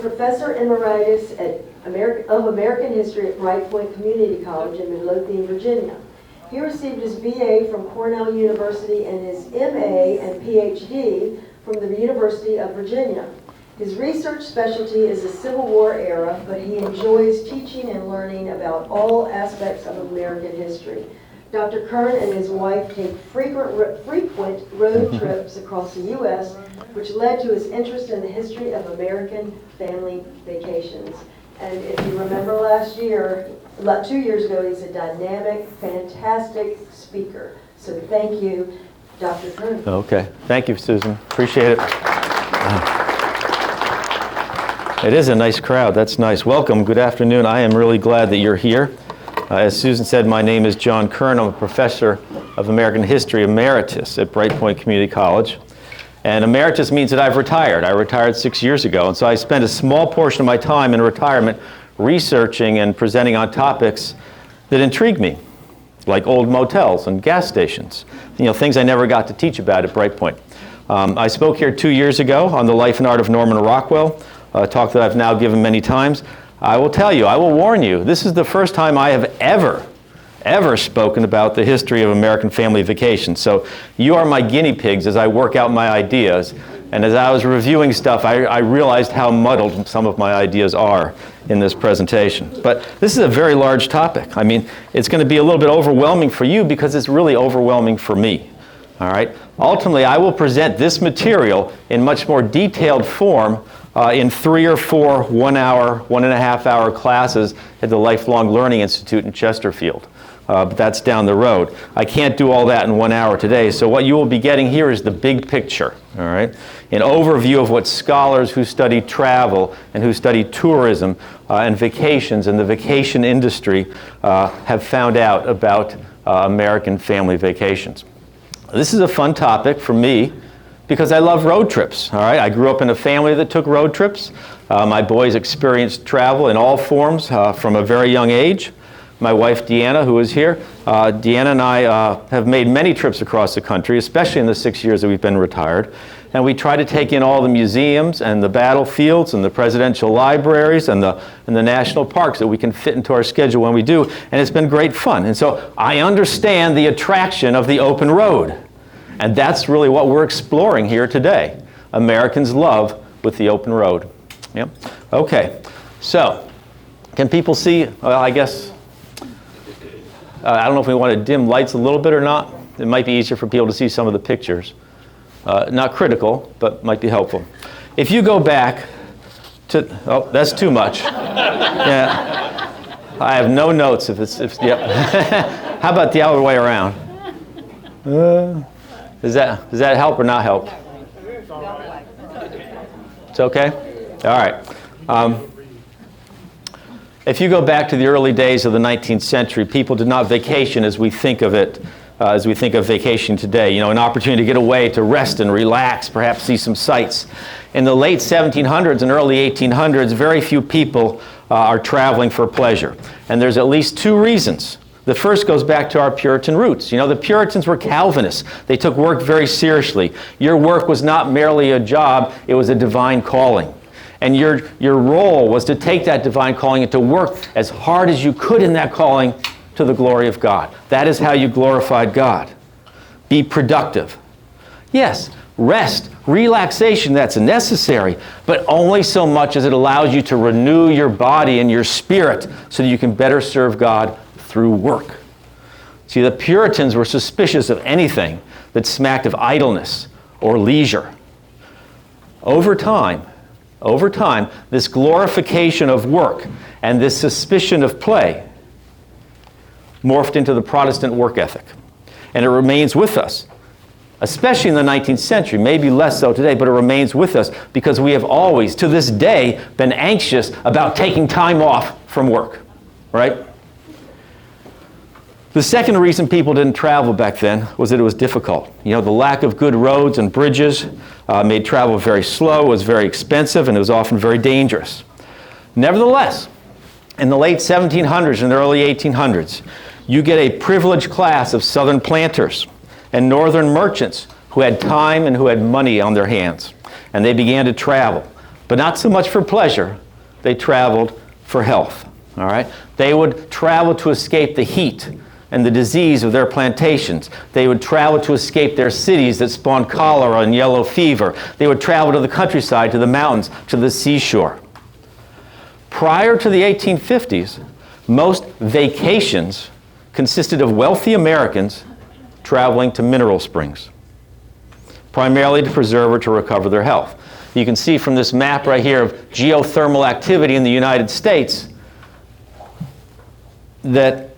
Professor Emeritus of American History at Bright Point Community College in Midlothian, Virginia. He received his BA from Cornell University and his MA and PhD from the University of Virginia. His research specialty is the Civil War era, but he enjoys teaching and learning about all aspects of American history. Dr. Kirn and his wife take frequent road trips across the U.S., which led to his interest in the history of American family vacations. And if you remember last year, about 2 years ago, he's a dynamic, fantastic speaker. So thank you, Dr. Kirn. Okay. Thank you, Susan. Appreciate it. It is a nice crowd. That's nice. Welcome. Good afternoon. I am really glad that you're here. As Susan said, my name is John Kirn. I'm a professor of American history emeritus at Bright Point Community College. And emeritus means that I've retired. I retired 6 years ago. And so I spent a small portion of my time in retirement researching and presenting on topics that intrigue me, like old motels and gas stations, things I never got to teach about at Bright Point. I spoke here 2 years ago on the life and art of Norman Rockwell, a talk that I've now given many times. I will tell you, I will warn you, this is the first time I have ever spoken about the history of American family vacations. So you are my guinea pigs as I work out my ideas. And as I was reviewing stuff, I realized how muddled some of my ideas are in this presentation. But this is a very large topic. I mean, it's going to be a little bit overwhelming for you because it's really overwhelming for me. All right? Ultimately, I will present this material in much more detailed form in 3 or 4 1-hour, 1.5-hour classes at the Lifelong Learning Institute in Chesterfield. But that's down the road. I can't do all that in 1 hour today, so what you will be getting here is the big picture, all right? An overview of what scholars who study travel and who study tourism and vacations and the vacation industry have found out about American family vacations. This is a fun topic for me because I love road trips, all right? I grew up in a family that took road trips. My boys experienced travel in all forms from a very young age. My wife, Deanna, who is here, Deanna and I have made many trips across the country, especially in the 6 years that we've been retired. And we try to take in all the museums and the battlefields and the presidential libraries and the national parks that we can fit into our schedule when we do. And it's been great fun. And so I understand the attraction of the open road. And that's really what we're exploring here today. Americans' love with the open road. Yep. Okay. So, can people see? Well, I guess, I don't know if we want to dim lights a little bit or not. It might be easier for people to see some of the pictures. Not critical, but might be helpful. If you go back to, oh, that's too much. Yeah. I have no notes if yep. How about the other way around? Does that help or not help? It's okay? All right. If you go back to the early days of the 19th century, people did not vacation as we think of it, as we think of vacation today. An opportunity to get away, to rest and relax, perhaps see some sights. In the late 1700s and early 1800s, very few people are traveling for pleasure. And there's at least 2 reasons. The first goes back to our Puritan roots. The Puritans were Calvinists. They took work very seriously. Your work was not merely a job, it was a divine calling. And your role was to take that divine calling and to work as hard as you could in that calling to the glory of God. That is how you glorified God. Be productive. Yes, rest, relaxation, that's necessary, but only so much as it allows you to renew your body and your spirit so that you can better serve God through work. See, the Puritans were suspicious of anything that smacked of idleness or leisure. Over time, this glorification of work and this suspicion of play morphed into the Protestant work ethic. And it remains with us, especially in the 19th century, maybe less so today, but it remains with us because we have always, to this day, been anxious about taking time off from work, right? The second reason people didn't travel back then was that it was difficult. The lack of good roads and bridges made travel very slow, was very expensive, and it was often very dangerous. Nevertheless, in the late 1700s and early 1800s, you get a privileged class of Southern planters and Northern merchants who had time and who had money on their hands. And they began to travel. but not so much for pleasure. They traveled for health, all right? They would travel to escape the heat and the disease of their plantations. They would travel to escape their cities that spawned cholera and yellow fever. They would travel to the countryside, to the mountains, to the seashore. Prior to the 1850s, most vacations consisted of wealthy Americans traveling to mineral springs, primarily to preserve or to recover their health. You can see from this map right here of geothermal activity in the United States that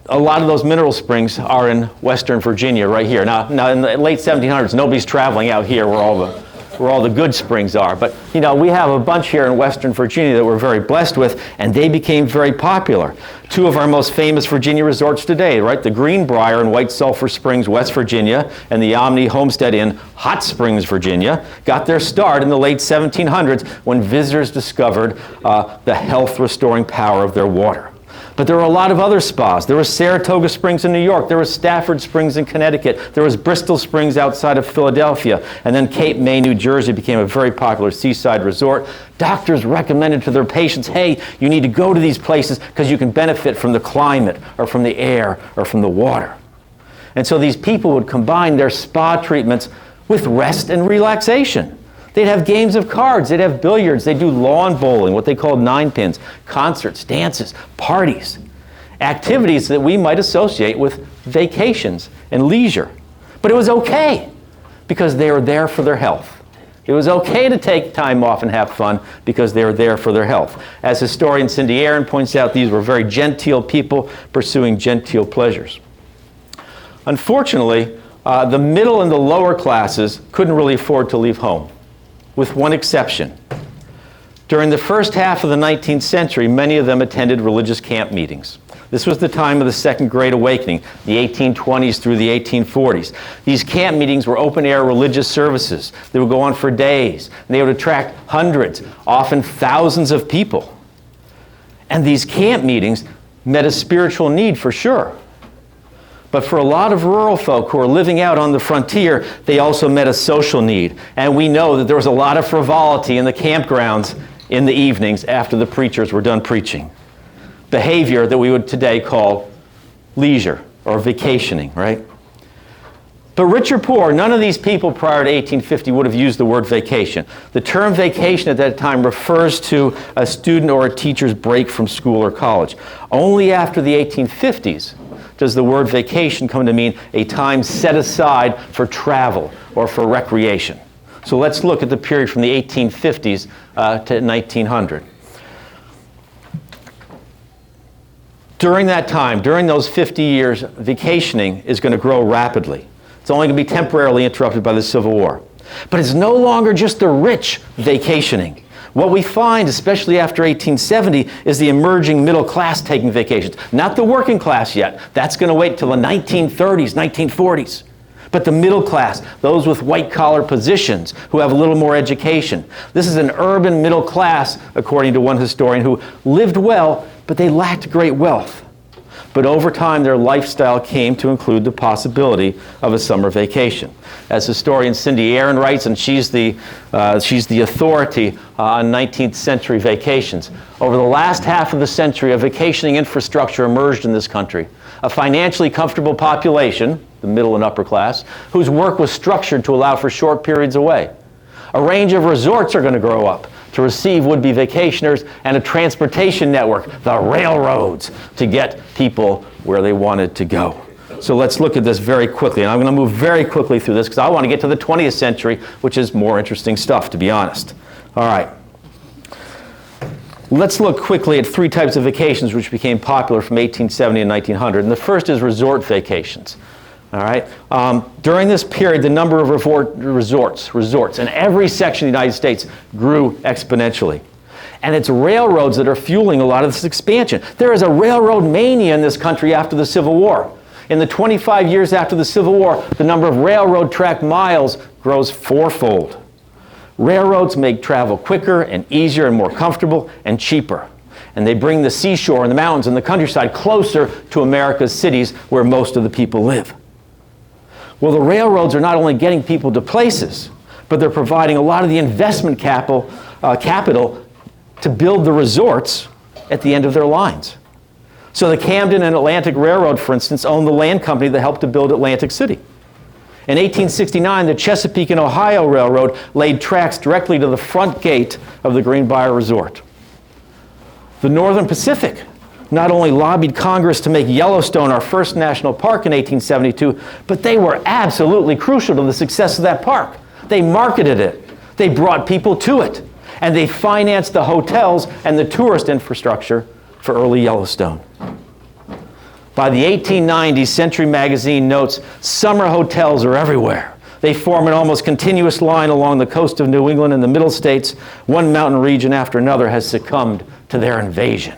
a lot of those mineral springs are in Western Virginia right here. Now in the late 1700s, nobody's traveling out here where all the good springs are. But you know, we have a bunch here in Western Virginia that we're very blessed with, and they became very popular. Two of our most famous Virginia resorts today, right? The Greenbrier in White Sulphur Springs, West Virginia, and the Omni Homestead in Hot Springs, Virginia, got their start in the late 1700s when visitors discovered the health-restoring power of their water. But there were a lot of other spas. There was Saratoga Springs in New York. There was Stafford Springs in Connecticut. There was Bristol Springs outside of Philadelphia. And then Cape May, New Jersey became a very popular seaside resort. Doctors recommended to their patients, hey, you need to go to these places because you can benefit from the climate or from the air or from the water. And so these people would combine their spa treatments with rest and relaxation. They'd have games of cards, they'd have billiards, they'd do lawn bowling, what they called nine pins, concerts, dances, parties, activities that we might associate with vacations and leisure. But it was okay because they were there for their health. It was okay to take time off and have fun because they were there for their health. As historian Cindy Aaron points out, these were very genteel people pursuing genteel pleasures. Unfortunately, the middle and the lower classes couldn't really afford to leave home, with one exception. During the first half of the 19th century, many of them attended religious camp meetings. This was the time of the Second Great Awakening, the 1820s through the 1840s. These camp meetings were open-air religious services. They would go on for days, and they would attract hundreds, often thousands of people. And these camp meetings met a spiritual need for sure. But for a lot of rural folk who are living out on the frontier, they also met a social need. And we know that there was a lot of frivolity in the campgrounds in the evenings after the preachers were done preaching. Behavior that we would today call leisure or vacationing, right? But rich or poor, none of these people prior to 1850 would have used the word vacation. The term vacation at that time refers to a student or a teacher's break from school or college. Only after the 1850s does the word vacation come to mean a time set aside for travel or for recreation. So let's look at the period from the 1850s to 1900. During that time, during those 50 years, vacationing is going to grow rapidly. It's only going to be temporarily interrupted by the Civil War. But it's no longer just the rich vacationing. What we find, especially after 1870, is the emerging middle class taking vacations. Not the working class yet. That's going to wait till the 1930s, 1940s. But the middle class, those with white-collar positions who have a little more education. This is an urban middle class, according to one historian, who lived well, but they lacked great wealth. But over time, their lifestyle came to include the possibility of a summer vacation. As historian Cindy Aaron writes, and she's the authority on 19th century vacations, over the last half of the century, a vacationing infrastructure emerged in this country. A financially comfortable population, the middle and upper class, whose work was structured to allow for short periods away. A range of resorts are going to grow up to receive would-be vacationers, and a transportation network, the railroads, to get people where they wanted to go. So let's look at this very quickly. And I'm going to move very quickly through this because I want to get to the 20th century, which is more interesting stuff, to be honest. All right. Let's look quickly at three types of vacations which became popular from 1870 and 1900. And the first is resort vacations. All right. During this period, the number of resorts in every section of the United States grew exponentially. And it's railroads that are fueling a lot of this expansion. There is a railroad mania in this country after the Civil War. In the 25 years after the Civil War, the number of railroad track miles grows fourfold. Railroads make travel quicker and easier and more comfortable and cheaper. And they bring the seashore and the mountains and the countryside closer to America's cities where most of the people live. Well, the railroads are not only getting people to places, but they're providing a lot of the investment capital capital to build the resorts at the end of their lines. So the Camden and Atlantic Railroad, for instance, owned the land company that helped to build Atlantic City. In 1869, the Chesapeake and Ohio Railroad laid tracks directly to the front gate of the Greenbrier Resort. The Northern Pacific not only lobbied Congress to make Yellowstone our first national park in 1872, but they were absolutely crucial to the success of that park. They marketed it. They brought people to it. And they financed the hotels and the tourist infrastructure for early Yellowstone. By the 1890s, Century Magazine notes, summer hotels are everywhere. They form an almost continuous line along the coast of New England and the Middle States. One mountain region after another has succumbed to their invasion.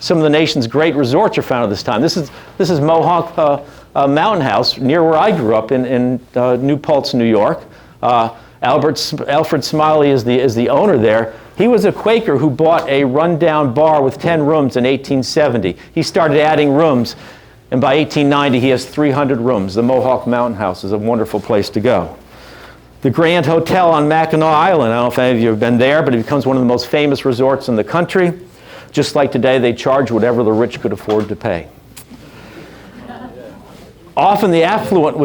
Some of the nation's great resorts are found at this time. This is Mohawk Mountain House, near where I grew up in New Paltz, New York. Alfred Smiley is the owner there. He was a Quaker who bought a rundown bar with 10 rooms in 1870. He started adding rooms, and by 1890 he has 300 rooms. The Mohawk Mountain House is a wonderful place to go. The Grand Hotel on Mackinac Island, I don't know if any of you have been there, but it becomes one of the most famous resorts in the country. Just like today, they charge whatever the rich could afford to pay. Often the affluent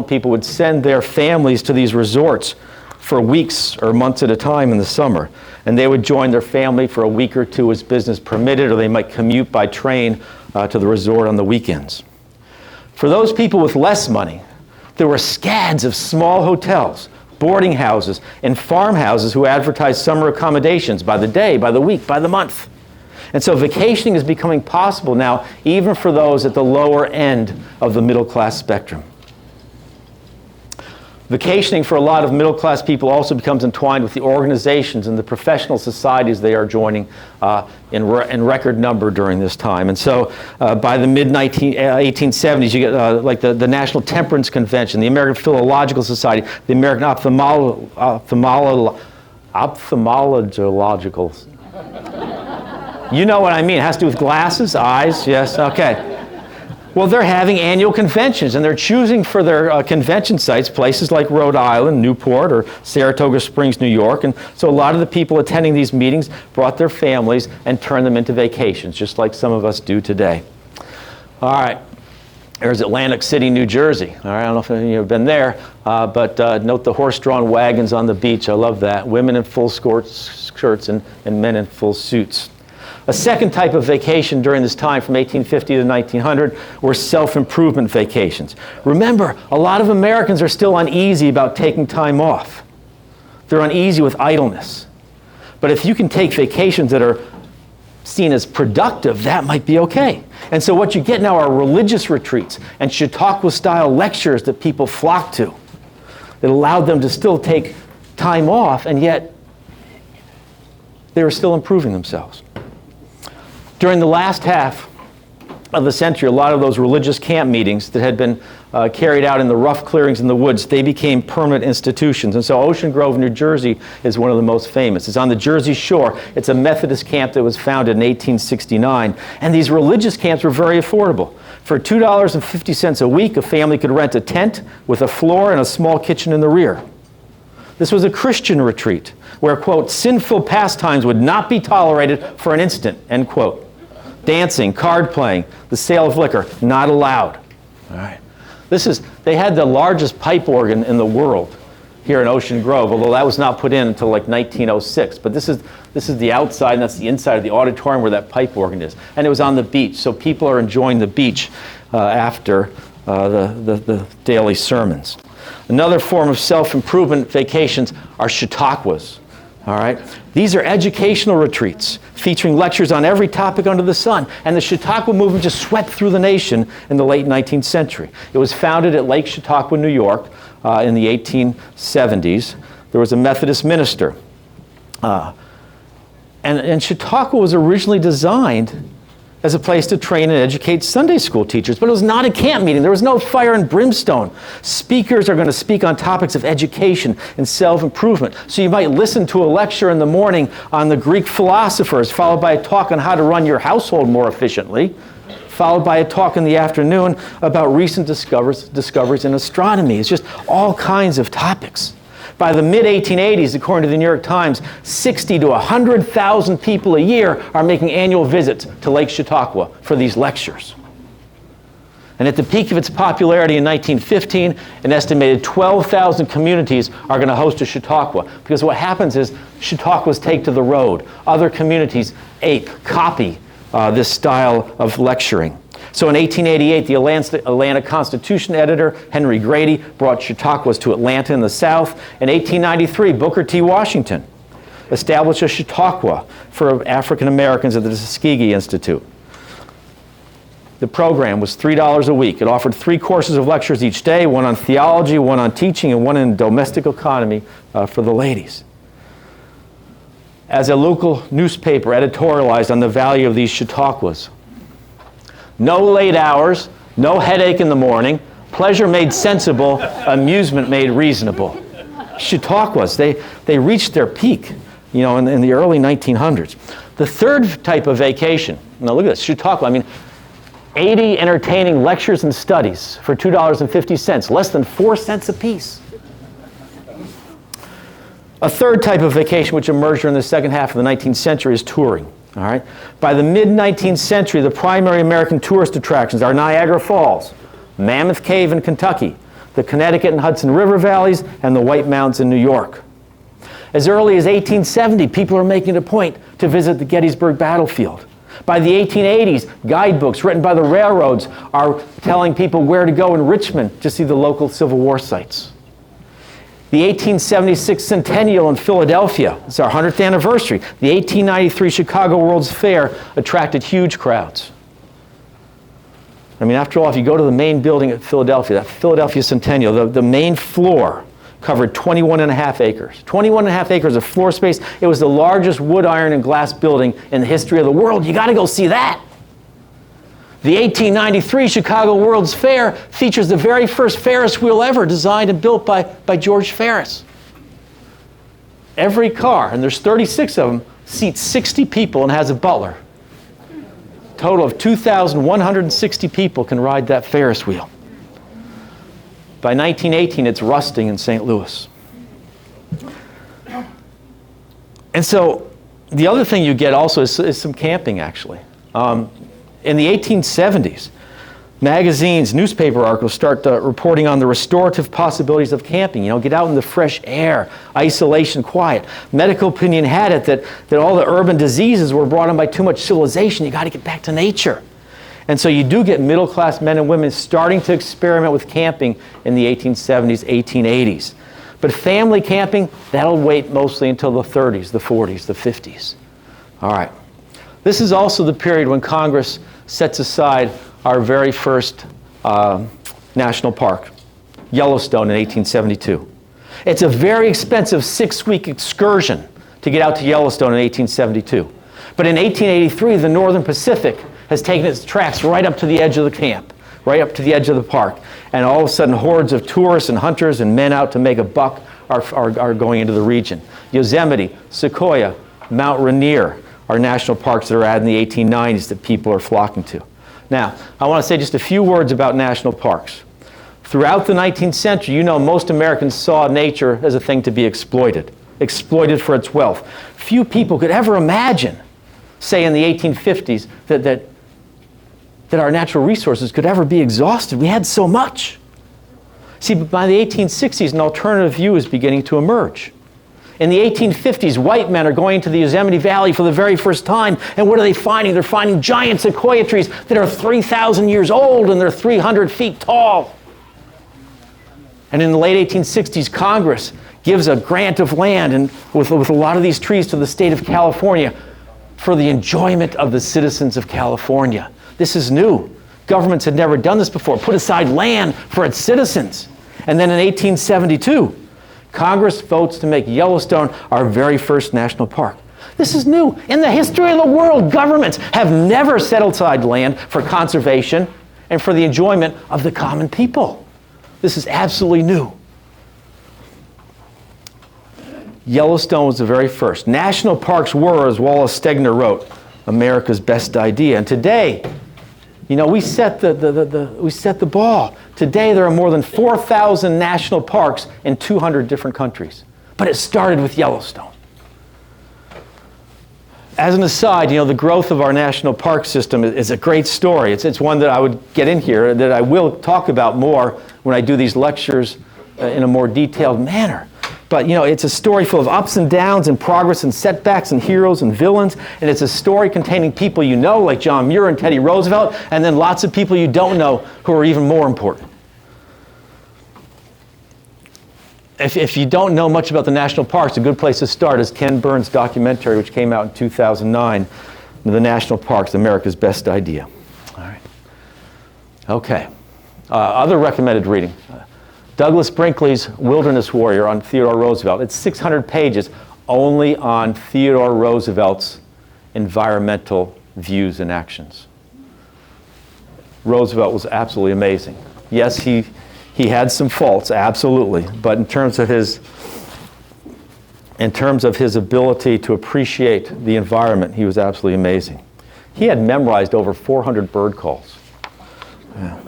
people would send their families to these resorts for weeks or months at a time in the summer. And they would join their family for a week or two as business permitted, or they might commute by train to the resort on the weekends. For those people with less money, there were scads of small hotels, boarding houses, and farmhouses who advertised summer accommodations by the day, by the week, by the month. And so vacationing is becoming possible now, even for those at the lower end of the middle class spectrum. Vacationing for a lot of middle class people also becomes entwined with the organizations and the professional societies they are joining in record number during this time. And so by the mid-1870s, you get like the National Temperance Convention, the American Philological Society, the American Ophthalmological. You know what I mean. It has to do with glasses, eyes, yes, okay. Well, they're having annual conventions, and they're choosing for their convention sites places like Rhode Island, Newport, or Saratoga Springs, New York. And so a lot of the people attending these meetings brought their families and turned them into vacations, just like some of us do today. All right. There's Atlantic City, New Jersey. All right, I don't know if any of you have been there, but note the horse-drawn wagons on the beach. I love that. Women in full skirts and men in full suits. A second type of vacation during this time, from 1850 to 1900, were self-improvement vacations. Remember, a lot of Americans are still uneasy about taking time off. They're uneasy with idleness. But if you can take vacations that are seen as productive, that might be okay. And so what you get now are religious retreats and Chautauqua-style lectures that people flock to. It allowed them to still take time off, and yet they were still improving themselves. During the last half of the century, a lot of those religious camp meetings that had been carried out in the rough clearings in the woods, they became permanent institutions. And so Ocean Grove, New Jersey is one of the most famous. It's on the Jersey Shore. It's a Methodist camp that was founded in 1869. And these religious camps were very affordable. For $2.50 a week, a family could rent a tent with a floor and a small kitchen in the rear. This was a Christian retreat where, quote, sinful pastimes would not be tolerated for an instant, end quote. Dancing, card playing, the sale of liquor, not allowed. All right. They had the largest pipe organ in the world here in Ocean Grove, although that was not put in until like 1906. But this is the outside, and that's the inside of the auditorium where that pipe organ is. And it was on the beach, so people are enjoying the beach after the daily sermons. Another form of self-improvement vacations are Chautauquas. All right? These are educational retreats featuring lectures on every topic under the sun. And the Chautauqua movement just swept through the nation in the late 19th century. It was founded at Lake Chautauqua, New York in the 1870s. There was a Methodist minister. And Chautauqua was originally designed as a place to train and educate Sunday school teachers. But it was not a camp meeting. There was no fire and brimstone. Speakers are going to speak on topics of education and self-improvement. So you might listen to a lecture in the morning on the Greek philosophers, followed by a talk on how to run your household more efficiently, followed by a talk in the afternoon about recent discoveries in astronomy. It's just all kinds of topics. By the mid-1880s, according to the New York Times, 60 to 100,000 people a year are making annual visits to Lake Chautauqua for these lectures. And at the peak of its popularity in 1915, an estimated 12,000 communities are going to host a Chautauqua. Because what happens is Chautauquas take to the road. Other communities copy this style of lecturing. So in 1888, the Atlanta Constitution editor, Henry Grady, brought Chautauquas to Atlanta in the South. In 1893, Booker T. Washington established a Chautauqua for African Americans at the Tuskegee Institute. The program was $3 a week. It offered 3 courses of lectures each day, one on theology, one on teaching, and one in domestic economy for the ladies. As a local newspaper editorialized on the value of these Chautauquas, no late hours, no headache in the morning, pleasure made sensible, amusement made reasonable. Chautauquas, they reached their peak, in the early 1900s. The third type of vacation, now look at this, Chautauqua, 80 entertaining lectures and studies for $2.50, less than 4 cents a piece. A third type of vacation which emerged during the second half of the 19th century is touring. All right? By the mid-19th century, the primary American tourist attractions are Niagara Falls, Mammoth Cave in Kentucky, the Connecticut and Hudson River valleys, and the White Mountains in New York. As early as 1870, people are making it a point to visit the Gettysburg battlefield. By the 1880s, guidebooks written by the railroads are telling people where to go in Richmond to see the local Civil War sites. The 1876 centennial in Philadelphia, it's our 100th anniversary. The 1893 Chicago World's Fair attracted huge crowds. After all, if you go to the main building at Philadelphia, that Philadelphia Centennial, the main floor covered 21.5 acres. 21.5 acres of floor space. It was the largest wood, iron, and glass building in the history of the world. You got to go see that. The 1893 Chicago World's Fair features the very first Ferris wheel ever designed and built by George Ferris. Every car, and there's 36 of them, seats 60 people and has a butler. A total of 2,160 people can ride that Ferris wheel. By 1918, it's rusting in St. Louis. And so the other thing you get also is some camping, actually. In the 1870s, magazines, newspaper articles start reporting on the restorative possibilities of camping. Get out in the fresh air, isolation, quiet. Medical opinion had it that all the urban diseases were brought on by too much civilization. You got to get back to nature. And so you do get middle-class men and women starting to experiment with camping in the 1870s, 1880s. But family camping, that'll wait mostly until the 30s, the 40s, the 50s. All right. This is also the period when Congress sets aside our very first national park, Yellowstone, in 1872. It's a very expensive 6-week excursion to get out to Yellowstone in 1872. But in 1883, the Northern Pacific has taken its tracks right up to the edge of the camp, right up to the edge of the park. And all of a sudden, hordes of tourists and hunters and men out to make a buck are going into the region. Yosemite, Sequoia, Mount Rainier are national parks that are added in the 1890s that people are flocking to. Now, I want to say just a few words about national parks. Throughout the 19th century, most Americans saw nature as a thing to be exploited for its wealth. Few people could ever imagine, say in the 1850s, that our natural resources could ever be exhausted. We had so much. See, but by the 1860s, an alternative view is beginning to emerge. In the 1850s, white men are going to the Yosemite Valley for the very first time, and what are they finding? They're finding giant sequoia trees that are 3,000 years old and they're 300 feet tall. And in the late 1860s, Congress gives a grant of land and with a lot of these trees to the state of California for the enjoyment of the citizens of California. This is new. Governments had never done this before, put aside land for its citizens. And then in 1872, Congress votes to make Yellowstone our very first national park. This is new. In the history of the world, governments have never set aside land for conservation and for the enjoyment of the common people. This is absolutely new. Yellowstone was the very first. National parks were, as Wallace Stegner wrote, America's best idea. And today, we set the ball. Today, there are more than 4,000 national parks in 200 different countries. But it started with Yellowstone. As an aside, the growth of our national park system is a great story. It's one that I would get in here, that I will talk about more when I do these lectures in a more detailed manner. But, it's a story full of ups and downs and progress and setbacks and heroes and villains. And it's a story containing people you know, like John Muir and Teddy Roosevelt, and then lots of people you don't know who are even more important. If you don't know much about the national parks, a good place to start is Ken Burns' documentary, which came out in 2009, The National Parks, America's Best Idea. All right. Okay. Other recommended reading. Douglas Brinkley's Wilderness Warrior on Theodore Roosevelt. It's 600 pages only on Theodore Roosevelt's environmental views and actions. Roosevelt was absolutely amazing. Yes, he had some faults, absolutely, but in terms of his ability to appreciate the environment, he was absolutely amazing. He had memorized over 400 bird calls. Yeah.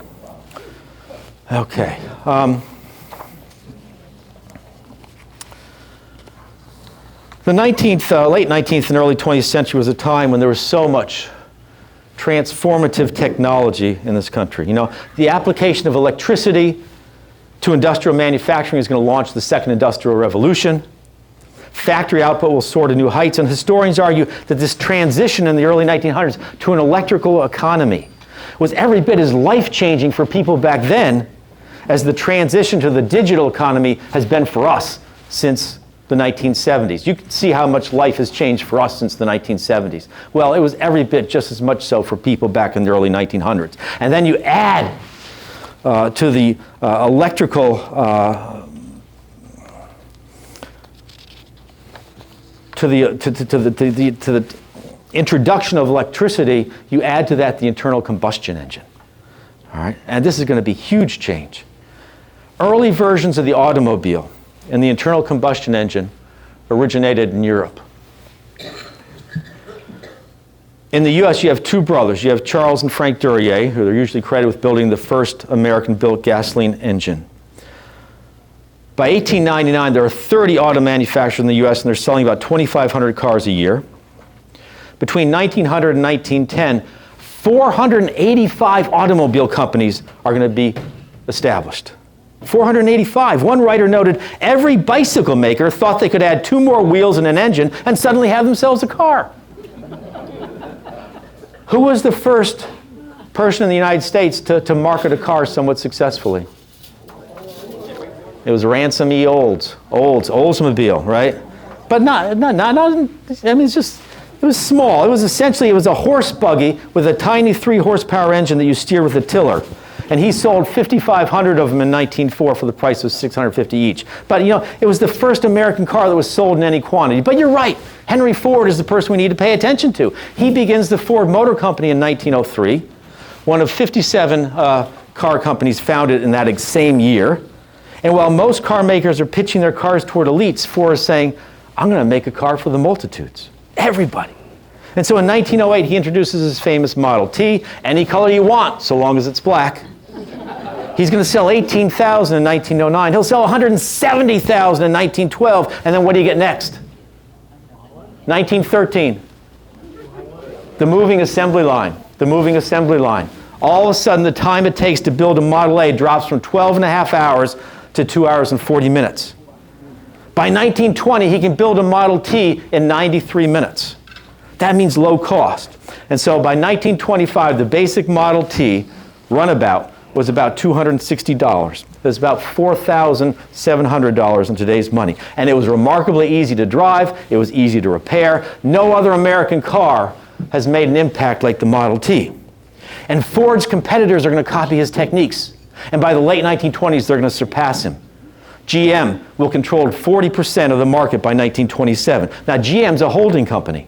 Okay. The late 19th and early 20th century was a time when there was so much transformative technology in this country. The application of electricity to industrial manufacturing is going to launch the second industrial revolution. Factory output will soar to new heights, and historians argue that this transition in the early 1900s to an electrical economy was every bit as life-changing for people back then as the transition to the digital economy has been for us since the 1970s. You can see how much life has changed for us since the 1970s. Well, it was every bit just as much so for people back in the early 1900s. And then you add to the electrical to the introduction of electricity, you add to that the internal combustion engine. All right? And this is going to be huge change. Early versions of the automobile and the internal combustion engine originated in Europe. In the US, you have two brothers. You have Charles and Frank Duryea, who are usually credited with building the first American-built gasoline engine. By 1899, there are 30 auto manufacturers in the US, and they're selling about 2,500 cars a year. Between 1900 and 1910, 485 automobile companies are going to be established. 485. One writer noted, every bicycle maker thought they could add 2 more wheels and an engine and suddenly have themselves a car. Who was the first person in the United States to market a car somewhat successfully? It was Ransom E. Oldsmobile, right? But not, I mean, it was small. It was a horse buggy with a tiny 3-horsepower engine that you steer with a tiller. And he sold 5,500 of them in 1904 for the price of $650 each. But it was the first American car that was sold in any quantity. But you're right, Henry Ford is the person we need to pay attention to. He begins the Ford Motor Company in 1903, one of 57 car companies founded in that same year. And while most car makers are pitching their cars toward elites, Ford is saying, I'm going to make a car for the multitudes, everybody. And so in 1908, he introduces his famous Model T, any color you want, so long as it's black. He's going to sell 18,000 in 1909. He'll sell 170,000 in 1912. And then what do you get next? 1913. The moving assembly line. The moving assembly line. All of a sudden, the time it takes to build a Model A drops from 12 and a half hours to 2 hours and 40 minutes. By 1920, he can build a Model T in 93 minutes. That means low cost. And so by 1925, the basic Model T runabout was about $260. That's about $4,700 in today's money. And it was remarkably easy to drive. It was easy to repair. No other American car has made an impact like the Model T. And Ford's competitors are going to copy his techniques. And by the late 1920s, they're going to surpass him. GM will control 40% of the market by 1927. Now, GM's a holding company.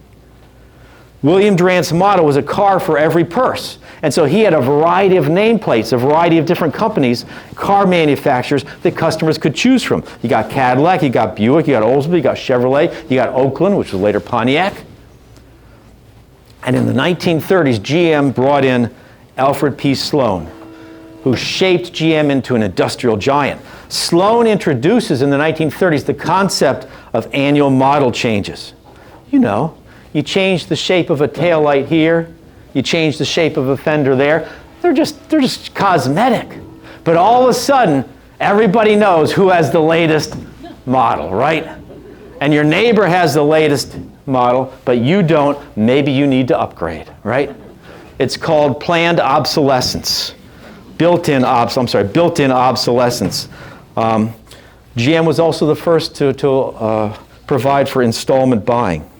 William Durant's motto was a car for every purse. And so he had a variety of nameplates, a variety of different companies, car manufacturers that customers could choose from. You got Cadillac, you got Buick, you got Oldsmobile, you got Chevrolet, you got Oakland, which was later Pontiac. And in the 1930s, GM brought in Alfred P. Sloan, who shaped GM into an industrial giant. Sloan introduces in the 1930s the concept of annual model changes. You know, you change the shape of a taillight here, you change the shape of a fender there. They're just cosmetic. But all of a sudden, everybody knows who has the latest model, right? And your neighbor has the latest model, but you don't. Maybe you need to upgrade, right? It's called planned obsolescence. Built-in obsolescence. GM was also the first to provide for installment buying.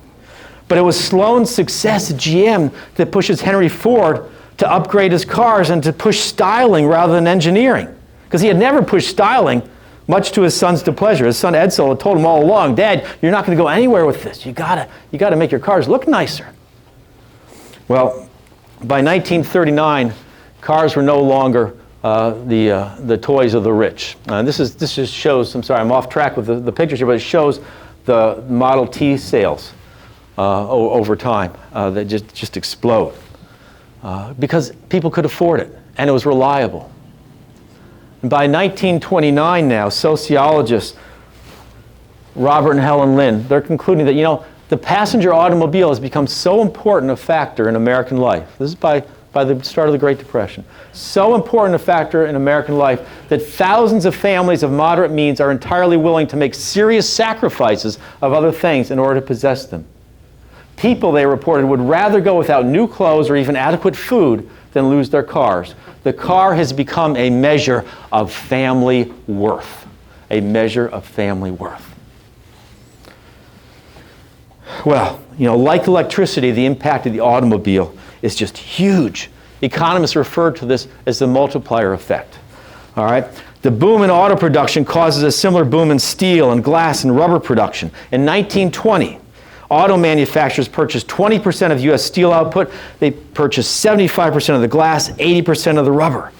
But it was Sloan's success at GM that pushes Henry Ford to upgrade his cars and to push styling rather than engineering. Because he had never pushed styling, much to his son's displeasure. His son Edsel had told him all along, Dad, you're not going to go anywhere with this. You gotta make your cars look nicer. Well, by 1939, cars were no longer the toys of the rich. This just shows, I'm sorry, I'm off track with the pictures here, but it shows the Model T sales over time that just explode. Because people could afford it, and it was reliable. And by 1929 now, sociologists Robert and Helen Lynn, they're concluding that, the passenger automobile has become so important a factor in American life. This is by the start of the Great Depression. So important a factor in American life that thousands of families of moderate means are entirely willing to make serious sacrifices of other things in order to possess them. People, they reported, would rather go without new clothes or even adequate food than lose their cars. The car has become a measure of family worth. A measure of family worth. Well, like electricity, the impact of the automobile is just huge. Economists refer to this as the multiplier effect. All right? The boom in auto production causes a similar boom in steel and glass and rubber production. In 1920, auto manufacturers purchased 20% of U.S. steel output. They purchased 75% of the glass, 80% of the rubber.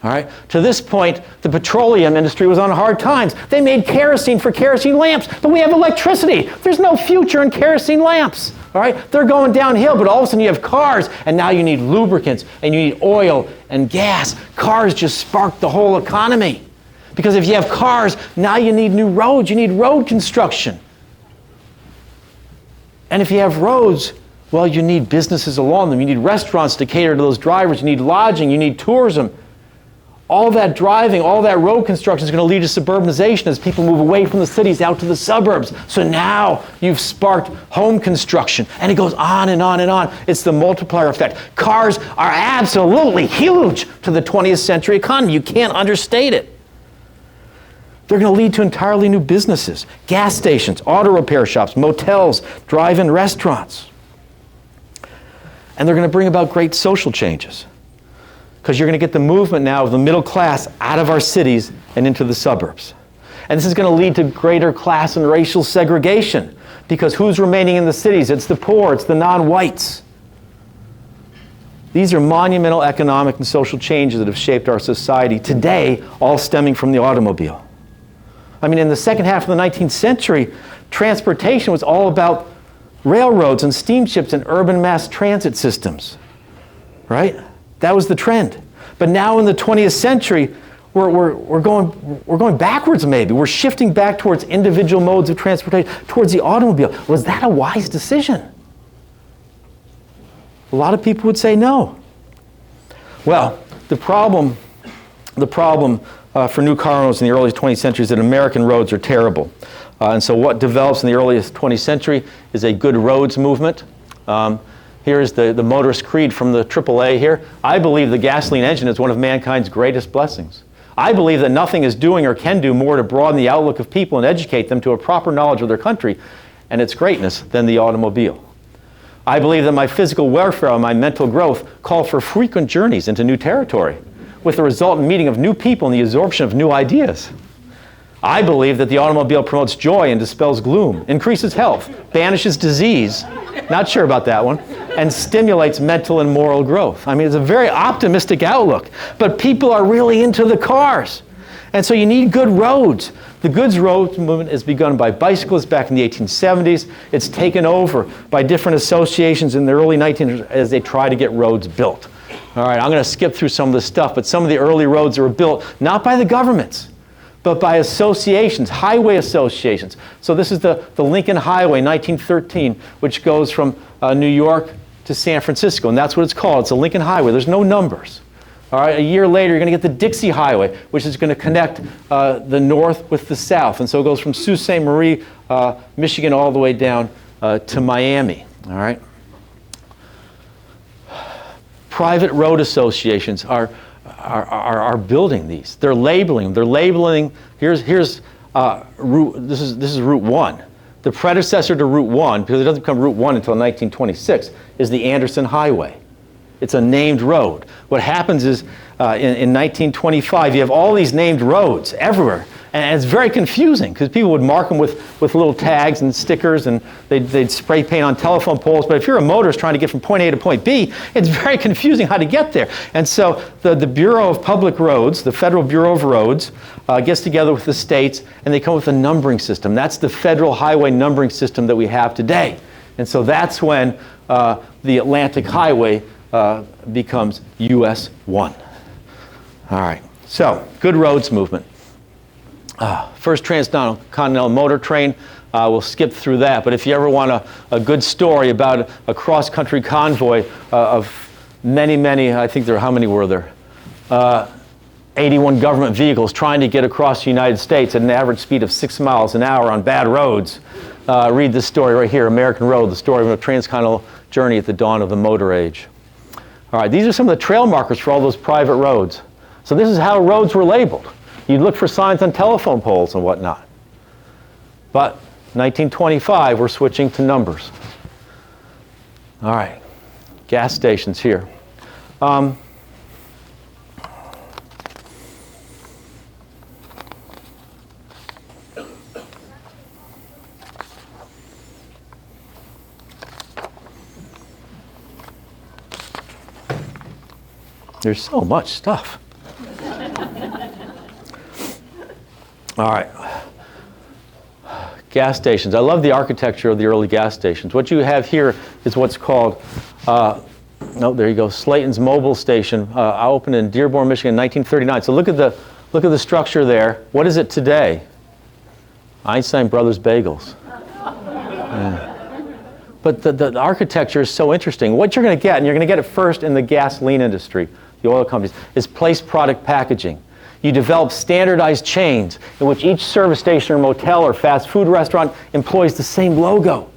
All right? To this point, the petroleum industry was on hard times. They made kerosene for kerosene lamps, but we have electricity. There's no future in kerosene lamps. All right? They're going downhill, but all of a sudden you have cars, and now you need lubricants, and you need oil and gas. Cars just sparked the whole economy. Because if you have cars, now you need new roads. You need road construction. And if you have roads, well, you need businesses along them. You need restaurants to cater to those drivers. You need lodging. You need tourism. All that driving, all that road construction is going to lead to suburbanization as people move away from the cities out to the suburbs. So now you've sparked home construction, and it goes on and on and on. It's the multiplier effect. Cars are absolutely huge to the 20th century economy. You can't understate it. They're going to lead to entirely new businesses, gas stations, auto repair shops, motels, drive-in restaurants. And they're going to bring about great social changes. Because you're going to get the movement now of the middle class out of our cities and into the suburbs. And this is going to lead to greater class and racial segregation. Because who's remaining in the cities? It's the poor, it's the non-whites. These are monumental economic and social changes that have shaped our society today, all stemming from the automobile. I mean, in the second half of the 19th century, transportation was all about railroads and steamships and urban mass transit systems, right? That was the trend. But now in the 20th century, we're going backwards maybe. We're shifting back towards individual modes of transportation, towards the automobile. Was that a wise decision? A lot of people would say no. Well, the problem for new car owners in the early 20th century is that American roads are terrible. And so what develops in the earliest 20th century is a good roads movement. Here's the motorist creed from the AAA here. I believe the gasoline engine is one of mankind's greatest blessings. I believe that nothing is doing or can do more to broaden the outlook of people and educate them to a proper knowledge of their country and its greatness than the automobile. I believe that my physical welfare and my mental growth call for frequent journeys into new territory, with the resultant meeting of new people and the absorption of new ideas. I believe that the automobile promotes joy and dispels gloom, increases health, banishes disease, not sure about that one, and stimulates mental and moral growth. I mean, it's a very optimistic outlook, but people are really into the cars. And so you need good roads. The goods road movement is begun by bicyclists back in the 1870s. It's taken over by different associations in the early 1900s as they try to get roads built. All right, I'm going to skip through some of this stuff, but some of the early roads were built not by the governments, but by associations, highway associations. So this is the Lincoln Highway, 1913, which goes from New York to San Francisco, and that's what it's called. It's a Lincoln Highway. There's no numbers. All right, a year later, you're going to get the Dixie Highway, which is going to connect the north with the south. And so it goes from Sault Ste. Marie, Michigan, all the way down to Miami. All right. Private road associations are building these. They're labeling them. They're labeling. Here's route. This is Route 1. The predecessor to Route 1, because it doesn't become Route 1 until 1926, is the Anderson Highway. It's a named road. What happens is in 1925, you have all these named roads everywhere. And it's very confusing because people would mark them with little tags and stickers, and they'd spray paint on telephone poles. But if you're a motorist trying to get from point A to point B, it's very confusing how to get there. And so the Bureau of Public Roads, the Federal Bureau of Roads, gets together with the states, and they come up with a numbering system. That's the federal highway numbering system that we have today. And so that's when the Atlantic Highway becomes US 1. All right, so good roads movement. First transcontinental motor train, we'll skip through that, but if you ever want a good story about a cross-country convoy of many, I think how many were there? 81 government vehicles trying to get across the United States at an average speed of 6 miles an hour on bad roads. Read this story right here, American Road, the story of a transcontinental journey at the dawn of the motor age. All right, these are some of the trail markers for all those private roads. So this is how roads were labeled. You'd look for signs on telephone poles and whatnot. But 1925, we're switching to numbers. All right, gas stations here. There's so much stuff. All right. Gas stations. I love the architecture of the early gas stations. What you have here is what's called, there you go, Slayton's Mobile Station. I opened in Dearborn, Michigan in 1939. So look at the structure there. What is it today? Einstein Brothers Bagels. Yeah. But the architecture is so interesting. What you're going to get, and you're going to get it first in the gasoline industry, the oil companies, is place product packaging. You develop standardized chains in which each service station or motel or fast food restaurant employs the same logo,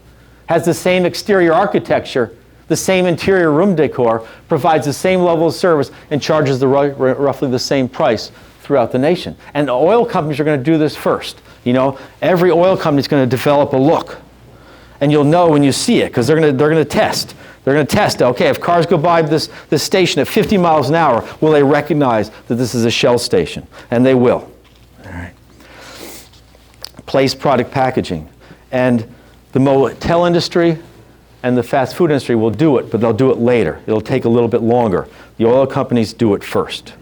has the same exterior architecture, the same interior room decor, provides the same level of service, and charges roughly the same price throughout the nation. And the oil companies are going to do this first. You know, every oil company is going to develop a look. And you'll know when you see it, because they're going to test. They're going to test, okay, if cars go by this station at 50 miles an hour, will they recognize that this is a Shell station? And they will. All right. Place product packaging. And the motel industry and the fast food industry will do it, but they'll do it later. It'll take a little bit longer. The oil companies do it first.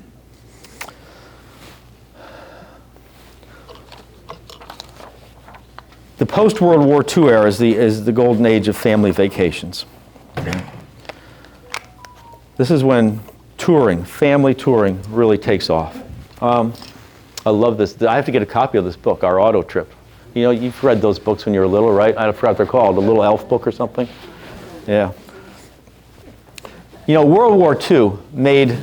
The post-World War II era is the golden age of family vacations. Okay. This is when family touring, really takes off. I love this. I have to get a copy of this book, Our Auto Trip. You know, you've read those books when you were little, right? I forgot what they're called, the Little Elf book or something. Yeah. You know, World War II made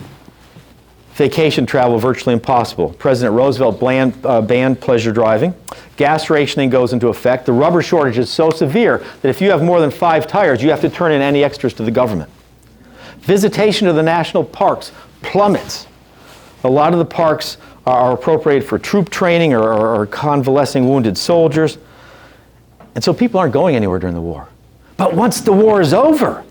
vacation travel virtually impossible. President Roosevelt banned pleasure driving. Gas rationing goes into effect. The rubber shortage is so severe that if you have more than 5 tires, you have to turn in any extras to the government. Visitation to the national parks plummets. A lot of the parks are appropriated for troop training or convalescing wounded soldiers. And so people aren't going anywhere during the war. But once the war is over,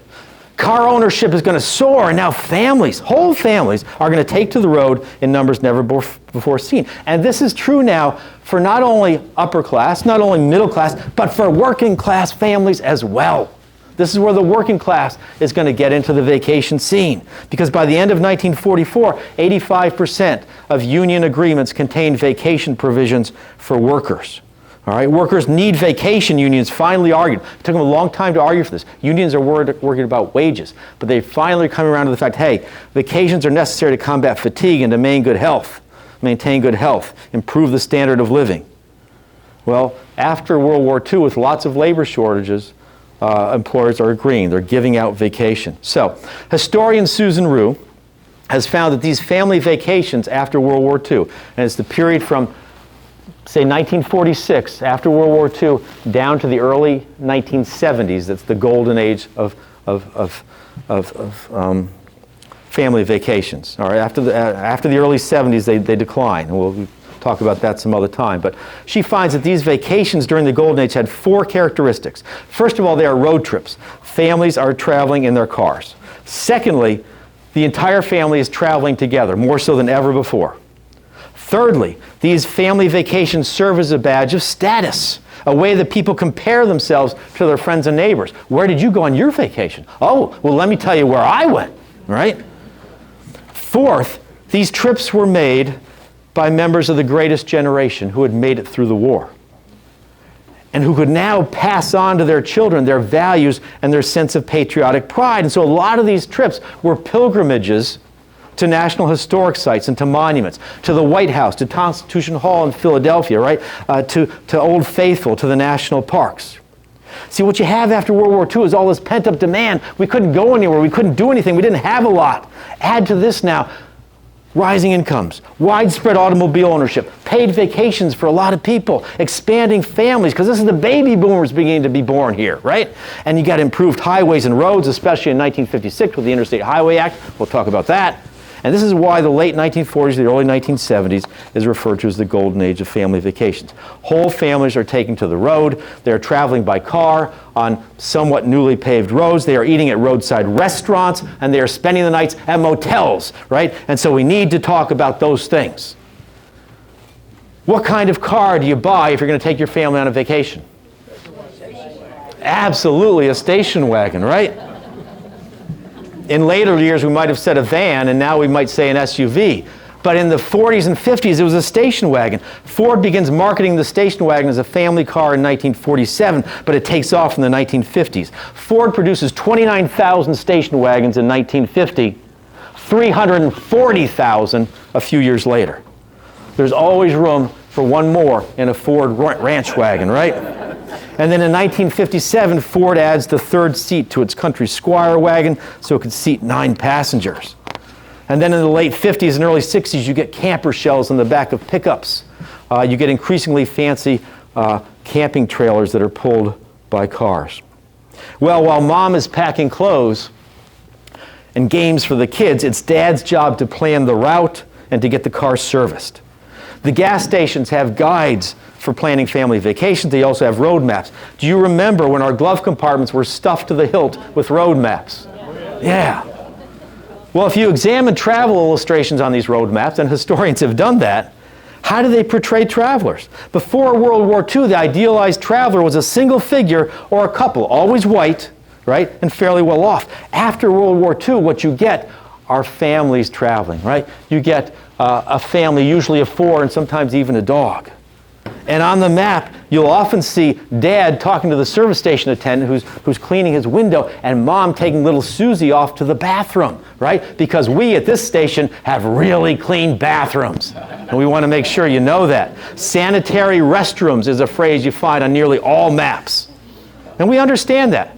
car ownership is going to soar, and now whole families, are going to take to the road in numbers never before seen. And this is true now for not only upper class, not only middle class, but for working class families as well. This is where the working class is going to get into the vacation scene. Because by the end of 1944, 85% of union agreements contained vacation provisions for workers. All right, workers need vacation, unions finally argued. It took them a long time to argue for this. Unions are worried about wages, but they finally come around to the fact, hey, vacations are necessary to combat fatigue and to maintain good health. maintain good health, improve the standard of living. Well, after World War II, with lots of labor shortages, employers are agreeing. They're giving out vacation. So, historian Susan Rue has found that these family vacations after World War II, and it's the period from, say, 1946, after World War II, down to the early 1970s, that's the golden age of family vacations. All right, after the early 70s, they decline, and we'll talk about that some other time. But she finds that these vacations during the golden age had 4 characteristics. First of all, they are road trips. Families are traveling in their cars. Secondly, the entire family is traveling together, more so than ever before. Thirdly, these family vacations serve as a badge of status, a way that people compare themselves to their friends and neighbors. Where did you go on your vacation? Oh, well, let me tell you where I went, right? Fourth, these trips were made by members of the greatest generation who had made it through the war and who could now pass on to their children their values and their sense of patriotic pride. And so a lot of these trips were pilgrimages to national historic sites and to monuments, to the White House, to Constitution Hall in Philadelphia, right? To Old Faithful, to the national parks. See, what you have after World War II is all this pent-up demand. We couldn't go anywhere. We couldn't do anything. We didn't have a lot. Add to this now rising incomes, widespread automobile ownership, paid vacations for a lot of people, expanding families, because this is the baby boomers beginning to be born here, right? And you got improved highways and roads, especially in 1956 with the Interstate Highway Act. We'll talk about that. And this is why the late 1940s, the early 1970s is referred to as the golden age of family vacations. Whole families are taking to the road. They're traveling by car on somewhat newly paved roads. They are eating at roadside restaurants, and they are spending the nights at motels, right? And so we need to talk about those things. What kind of car do you buy if you're going to take your family on a vacation? Absolutely a station wagon, right? In later years, we might have said a van, and now we might say an SUV. But in the 40s and 50s, it was a station wagon. Ford begins marketing the station wagon as a family car in 1947, but it takes off in the 1950s. Ford produces 29,000 station wagons in 1950, 340,000 a few years later. There's always room for one more in a Ford ranch wagon, right? And then in 1957, Ford adds the third seat to its country Squire wagon so it could seat 9 passengers. And then in the late 50s and early 60s, you get camper shells in the back of pickups. You get increasingly fancy camping trailers that are pulled by cars. Well, while mom is packing clothes and games for the kids, it's dad's job to plan the route and to get the car serviced. The gas stations have guides for planning family vacations. They also have road maps. Do you remember when our glove compartments were stuffed to the hilt with road maps? Yeah. Well, if you examine travel illustrations on these road maps, and historians have done that, how do they portray travelers? Before World War II, the idealized traveler was a single figure or a couple, always white, right, and fairly well off. After World War II, what you get are families traveling, right? You get a family, usually of 4, and sometimes even a dog. And on the map, you'll often see Dad talking to the service station attendant who's cleaning his window, and Mom taking little Susie off to the bathroom, right? Because we at this station have really clean bathrooms. And we want to make sure you know that. Sanitary restrooms is a phrase you find on nearly all maps. And we understand that.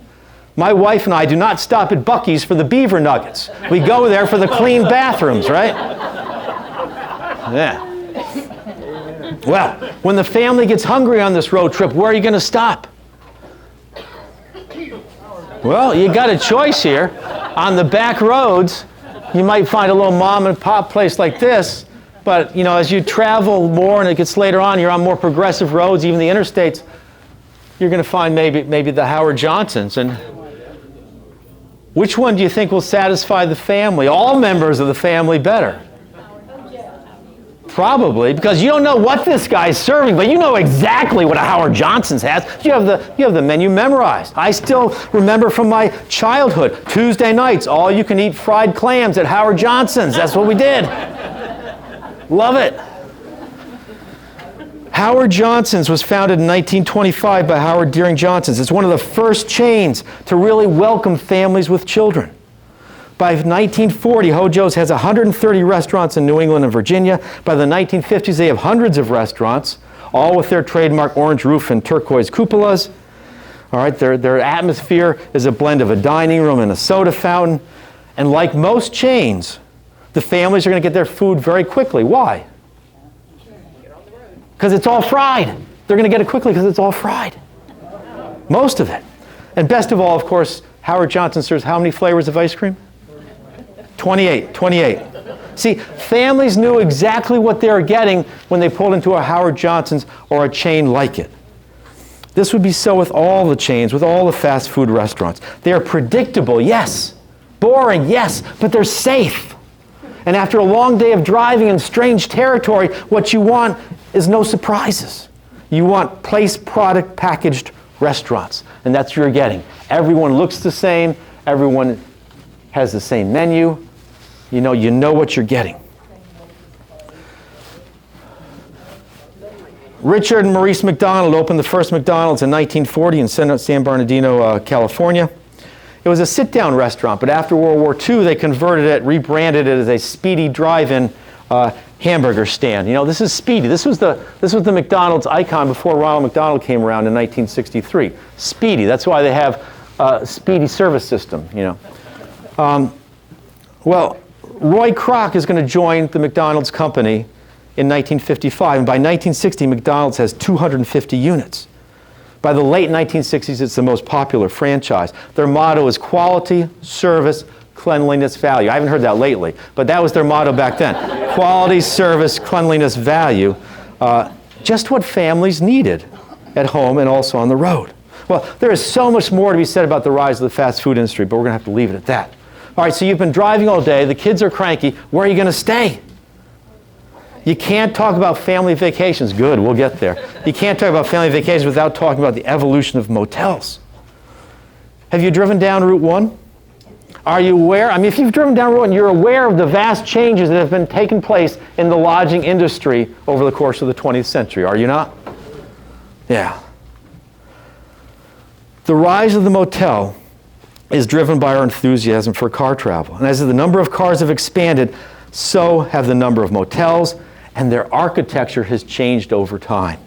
My wife and I do not stop at Buc-ee's for the beaver nuggets. We go there for the clean bathrooms, right? Yeah. Well, when the family gets hungry on this road trip, where are you going to stop? Well, you got a choice here. On the back roads, you might find a little mom and pop place like this, but you know, as you travel more and it gets later on, you're on more progressive roads, even the interstates, you're going to find maybe the Howard Johnsons. And which one do you think will satisfy the family, all members of the family, better? Probably, because you don't know what this guy's serving, but you know exactly what a Howard Johnson's has. You have the menu memorized. I still remember from my childhood, Tuesday nights, all you can eat fried clams at Howard Johnson's. That's what we did. Love it. Howard Johnson's was founded in 1925 by Howard Deering Johnson's. It's one of the first chains to really welcome families with children. By 1940, Hojo's has 130 restaurants in New England and Virginia. By the 1950s, they have hundreds of restaurants, all with their trademark orange roof and turquoise cupolas. All right, their atmosphere is a blend of a dining room and a soda fountain. And like most chains, the families are going to get their food very quickly. Why? Because it's all fried. They're going to get it quickly because it's all fried. Most of it. And best of all, of course, Howard Johnson serves how many flavors of ice cream? 28. See, families knew exactly what they were getting when they pulled into a Howard Johnson's or a chain like it. This would be so with all the chains, with all the fast food restaurants. They are predictable, yes. Boring, yes, but they're safe. And after a long day of driving in strange territory, what you want is no surprises. You want place product packaged restaurants, and that's what you're getting. Everyone looks the same, everyone has the same menu. You know what you're getting. Richard and Maurice McDonald opened the first McDonald's in 1940 in San Bernardino, California. It was a sit-down restaurant, but after World War II, they converted it, rebranded it as a Speedy drive-in hamburger stand. This is Speedy. This was the McDonald's icon before Ronald McDonald came around in 1963. Speedy. That's why they have a Speedy service system. Well, Roy Kroc is going to join the McDonald's company in 1955, and by 1960, McDonald's has 250 units. By the late 1960s, it's the most popular franchise. Their motto is quality, service, cleanliness, value. I haven't heard that lately, but that was their motto back then. Quality, service, cleanliness, value. Just what families needed at home and also on the road. Well, there is so much more to be said about the rise of the fast food industry, but we're going to have to leave it at that. All right, so you've been driving all day, the kids are cranky, where are you going to stay? You can't talk about family vacations. Good, we'll get there. You can't talk about family vacations without talking about the evolution of motels. Have you driven down Route 1? Are you aware? If you've driven down Route 1, you're aware of the vast changes that have been taking place in the lodging industry over the course of the 20th century, are you not? Yeah. The rise of the motel is driven by our enthusiasm for car travel. And as the number of cars have expanded, so have the number of motels, and their architecture has changed over time.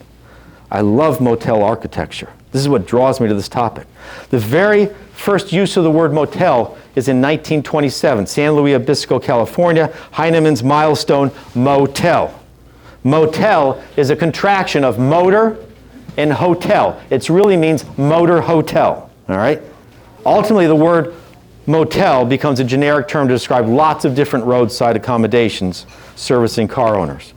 I love motel architecture. This is what draws me to this topic. The very first use of the word motel is in 1927, San Luis Obispo, California, Heinemann's milestone motel. Motel is a contraction of motor and hotel. It really means motor hotel, all right? Ultimately, the word motel becomes a generic term to describe lots of different roadside accommodations servicing car owners.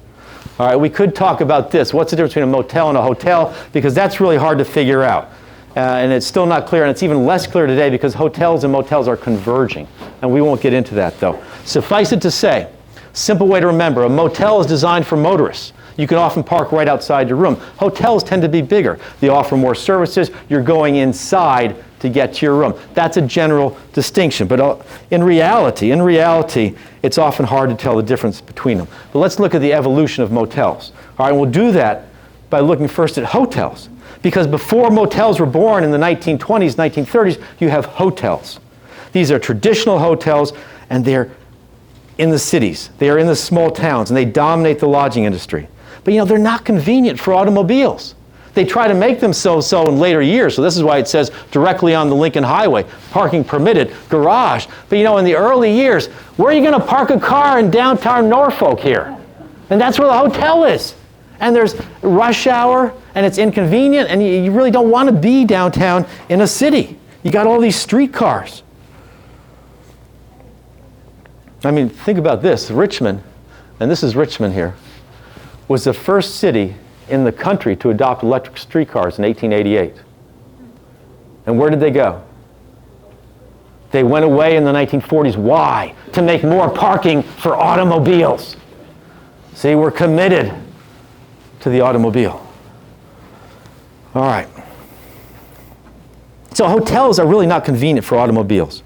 All right, we could talk about this. What's the difference between a motel and a hotel? Because that's really hard to figure out. And it's still not clear, and it's even less clear today because hotels and motels are converging. And we won't get into that, though. Suffice it to say, simple way to remember, a motel is designed for motorists. You can often park right outside your room. Hotels tend to be bigger. They offer more services. You're going inside to get to your room. That's a general distinction. But in reality, it's often hard to tell the difference between them. But let's look at the evolution of motels. All right, we'll do that by looking first at hotels. Because before motels were born in the 1920s, 1930s, you have hotels. These are traditional hotels, and they're in the cities. They are in the small towns, and they dominate the lodging industry. But they're not convenient for automobiles. They try to make them so in later years, so this is why it says directly on the Lincoln Highway, parking permitted, garage. But in the early years, where are you going to park a car in downtown Norfolk here? And that's where the hotel is. And there's rush hour, and it's inconvenient, and you really don't want to be downtown in a city. You got all these streetcars. Think about this. Richmond, and this is Richmond here, was the first city in the country to adopt electric streetcars in 1888. And where did they go? They went away in the 1940s. Why? To make more parking for automobiles. See, we're committed to the automobile. All right. So hotels are really not convenient for automobiles.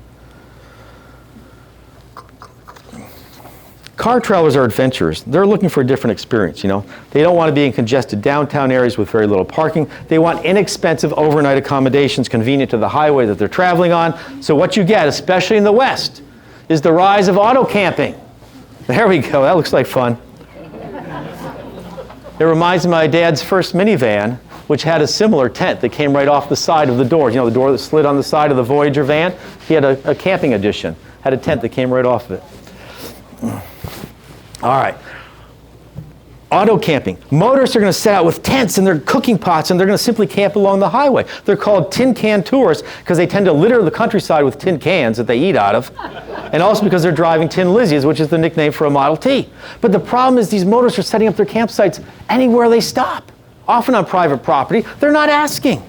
Car travelers are adventurers. They're looking for a different experience, They don't want to be in congested downtown areas with very little parking. They want inexpensive overnight accommodations convenient to the highway that they're traveling on. So what you get, especially in the West, is the rise of auto camping. There we go. That looks like fun. It reminds me of my dad's first minivan, which had a similar tent that came right off the side of the door. You know, the door that slid on the side of the Voyager van? He had a camping edition. Had a tent that came right off of it. All right. Auto camping. Motorists are going to set out with tents and their cooking pots, and they're going to simply camp along the highway. They're called tin can tourists because they tend to litter the countryside with tin cans that they eat out of, and also because they're driving tin Lizzies, which is the nickname for a Model T. But the problem is these motorists are setting up their campsites anywhere they stop, often on private property. They're not asking.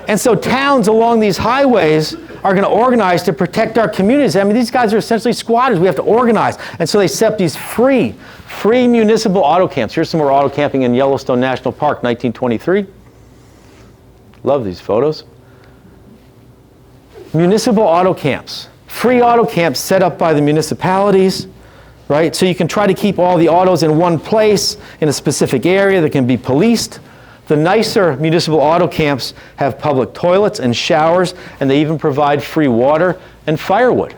And so towns along these highways are going to organize to protect our communities. I mean, these guys are essentially squatters. We have to organize. And so they set up these free municipal auto camps. Here's some more auto camping in Yellowstone National Park, 1923. Love these photos. Municipal auto camps. Free auto camps set up by the municipalities, right? So you can try to keep all the autos in one place in a specific area that can be policed. The nicer municipal auto camps have public toilets and showers, and they even provide free water and firewood.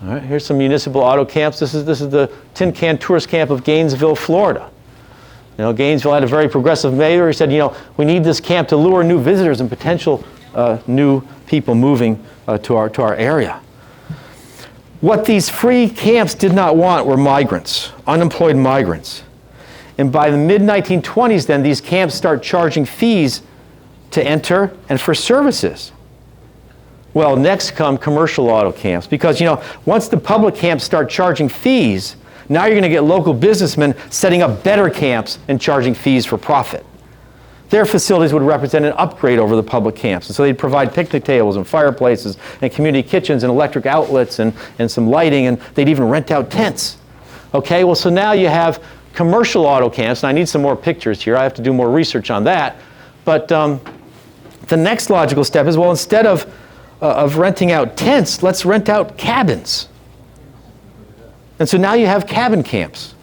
All right, here's some municipal auto camps. This is the Tin Can Tourist Camp of Gainesville, Florida. You know, Gainesville had a very progressive mayor. He said, you know, we need this camp to lure new visitors and potential new people moving to our area. What these free camps did not want were migrants, unemployed migrants. And by the mid-1920s, then, these camps start charging fees to enter and for services. Well, next come commercial auto camps, because, you know, once the public camps start charging fees, now you're going to get local businessmen setting up better camps and charging fees for profit. Their facilities would represent an upgrade over the public camps. And so they'd provide picnic tables and fireplaces and community kitchens and electric outlets and some lighting, and they'd even rent out tents. Okay, well, so now you have commercial auto camps, and I need some more pictures here. I have to do more research on that. But the next logical step is, well, instead of renting out tents, let's rent out cabins. And so now you have cabin camps.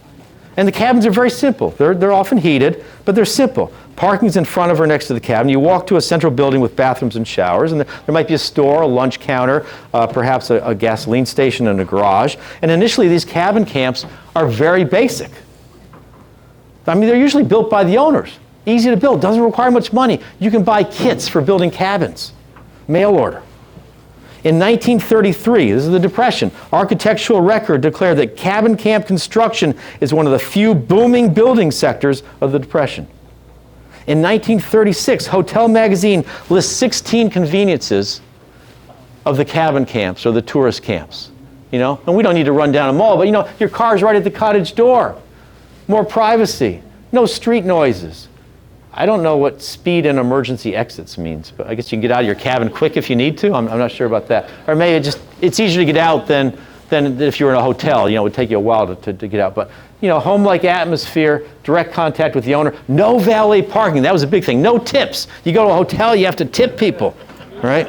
And the cabins are very simple. They're often heated, but they're simple. Parking's in front of or next to the cabin. You walk to a central building with bathrooms and showers, and there might be a store, a lunch counter, perhaps a gasoline station and a garage. And initially, these cabin camps are very basic. I mean, they're usually built by the owners. Easy to build, doesn't require much money. You can buy kits for building cabins, mail order. In 1933, this is the Depression, Architectural Record declared that cabin camp construction is one of the few booming building sectors of the Depression. In 1936, Hotel Magazine lists 16 conveniences of the cabin camps or the tourist camps. You know, and we don't need to run down them all, but you know, your car's right at the cottage door. More privacy, no street noises. I don't know what speed and emergency exits means, but I guess you can get out of your cabin quick if you need to. I'm not sure about that. Or maybe it's easier to get out than if you were in a hotel. You know, it would take you a while to get out. But, you know, home-like atmosphere, direct contact with the owner, no valet parking. That was a big thing. No tips. You go to a hotel, you have to tip people, right?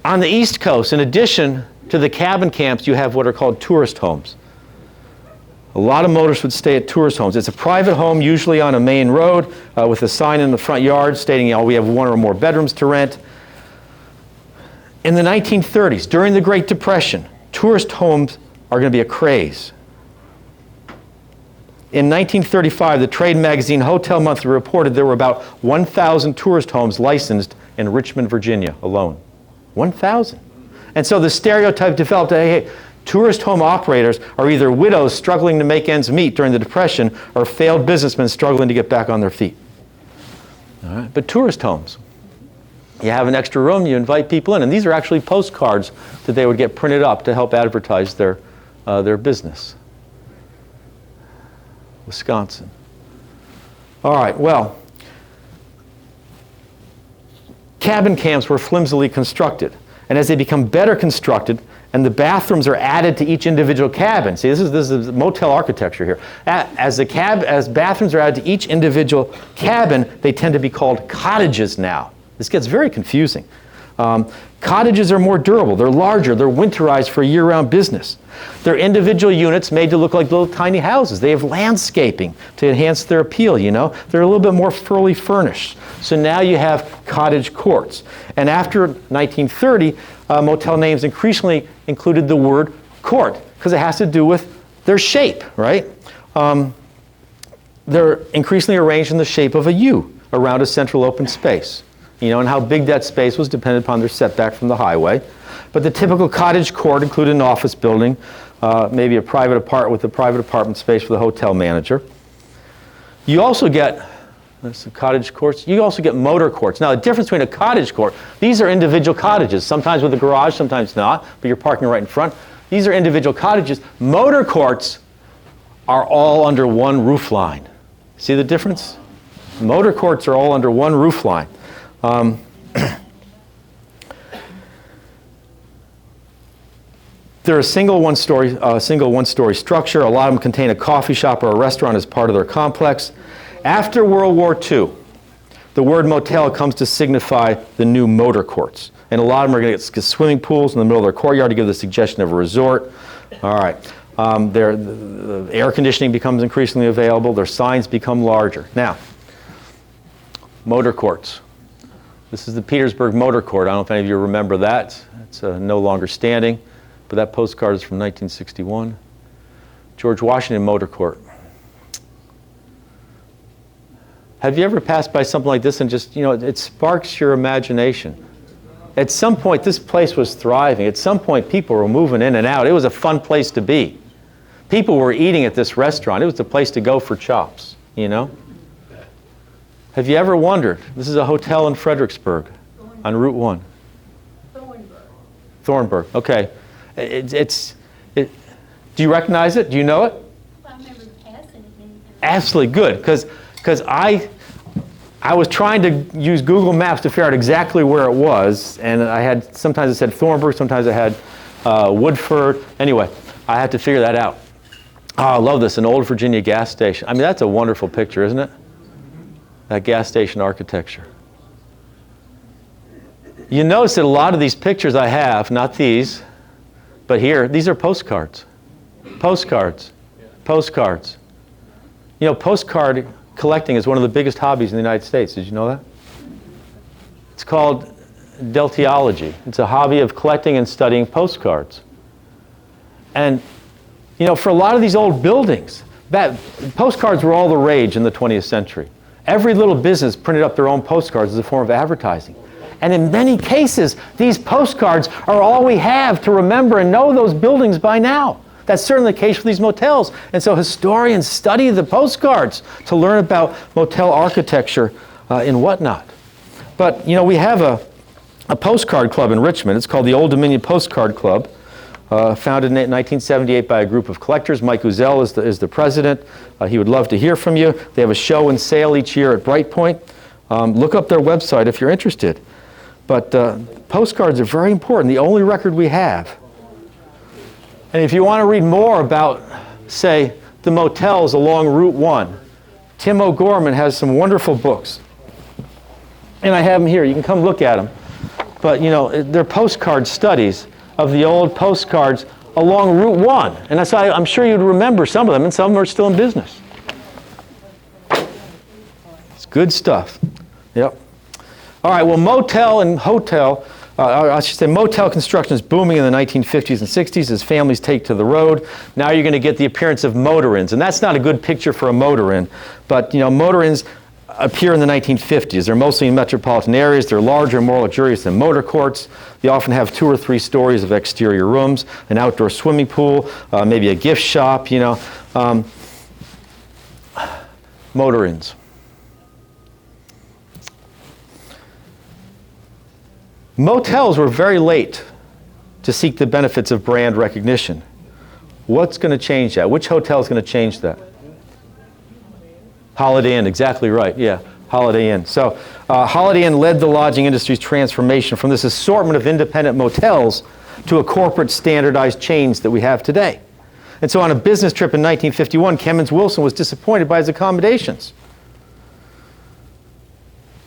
On the East Coast, in addition to the cabin camps, you have what are called tourist homes. A lot of motorists would stay at tourist homes. It's a private home, usually on a main road, with a sign in the front yard stating, you know, we have one or more bedrooms to rent. In the 1930s, during the Great Depression, tourist homes are going to be a craze. In 1935, the trade magazine Hotel Monthly reported there were about 1,000 tourist homes licensed in Richmond, Virginia alone. 1,000. And so the stereotype developed that, hey, tourist home operators are either widows struggling to make ends meet during the Depression or failed businessmen struggling to get back on their feet. All right. But tourist homes, you have an extra room, you invite people in, and these are actually postcards that they would get printed up to help advertise their business. Wisconsin. All right, well, cabin camps were flimsily constructed. And as they become better constructed and the bathrooms are added to each individual cabin, see, this is motel architecture here. As bathrooms are added to each individual cabin, they tend to be called cottages now. This gets very confusing. Cottages are more durable. They're larger. They're winterized for a year-round business. They're individual units made to look like little tiny houses. They have landscaping to enhance their appeal, you know. They're a little bit more fully furnished. So now you have cottage courts. And after 1930, motel names increasingly included the word court because it has to do with their shape, right? They're increasingly arranged in the shape of a U around a central open space. You know, and how big that space was depended upon their setback from the highway. But the typical cottage court included an office building, maybe a private apartment with a private apartment space for the hotel manager. You also get some cottage courts. You also get motor courts. Now, the difference between a cottage court, these are individual cottages, sometimes with a garage, sometimes not, but you're parking right in front. These are individual cottages. Motor courts are all under one roof line. See the difference? Motor courts are all under one roof line. They're a single one-story structure. A lot of them contain a coffee shop or a restaurant as part of their complex. After World War II, the word motel comes to signify the new motor courts. And a lot of them are going to get swimming pools in the middle of their courtyard to give the suggestion of a resort. All right. The air conditioning becomes increasingly available. Their signs become larger. Now, motor courts. This is the Petersburg Motor Court. I don't know if any of you remember that. It's no longer standing, but that postcard is from 1961. George Washington Motor Court. Have you ever passed by something like this and just, you know, it sparks your imagination? At some point, this place was thriving. At some point, people were moving in and out. It was a fun place to be. People were eating at this restaurant. It was the place to go for chops, you know? Have you ever wondered? This is a hotel in Fredericksburg on Route 1. Thornburg. Okay. Do you recognize it? Do you know it? I remember passing it many times. Absolutely good, because I was trying to use Google Maps to figure out exactly where it was, and sometimes it said Thornburg, sometimes it had Woodford. Anyway, I had to figure that out. Oh, I love this, an old Virginia gas station. I mean, that's a wonderful picture, isn't it? That gas station architecture. You notice that a lot of these pictures I have, not these, but here, these are postcards. Postcards. Postcards. You know, postcard collecting is one of the biggest hobbies in the United States. Did you know that? It's called deltiology. It's a hobby of collecting and studying postcards. And, you know, for a lot of these old buildings, postcards were all the rage in the 20th century. Every little business printed up their own postcards as a form of advertising. And in many cases, these postcards are all we have to remember and know those buildings by now. That's certainly the case for these motels. And so historians study the postcards to learn about motel architecture and whatnot. But, you know, we have a postcard club in Richmond. It's called the Old Dominion Postcard Club, founded in 1978 by a group of collectors. Mike Uzel is the president. He would love to hear from you. They have a show and sale each year at Brightpoint. Look up their website if you're interested. But postcards are very important, the only record we have. And if you want to read more about, say, the motels along Route 1, Tim O'Gorman has some wonderful books. And I have them here. You can come look at them. But, you know, they're postcard studies of the old postcards along Route 1. And that's why I'm sure you'd remember some of them, and some of them are still in business. It's good stuff. Yep. All right, well, motel and hotel, I should say motel construction is booming in the 1950s and 60s as families take to the road. Now you're going to get the appearance of motor inns, and that's not a good picture for a motor inn. But, you know, motor inns appear in the 1950s. They're mostly in metropolitan areas. They're larger and more luxurious than motor courts. They often have 2 or 3 stories of exterior rooms, an outdoor swimming pool, maybe a gift shop, you know. Motor inns. Motels were very late to seek the benefits of brand recognition. What's going to change that? Which hotel is going to change that? Holiday Inn, exactly right, yeah, Holiday Inn. So Holiday Inn led the lodging industry's transformation from this assortment of independent motels to a corporate standardized chains that we have today. And so on a business trip in 1951, Kemmons Wilson was disappointed by his accommodations.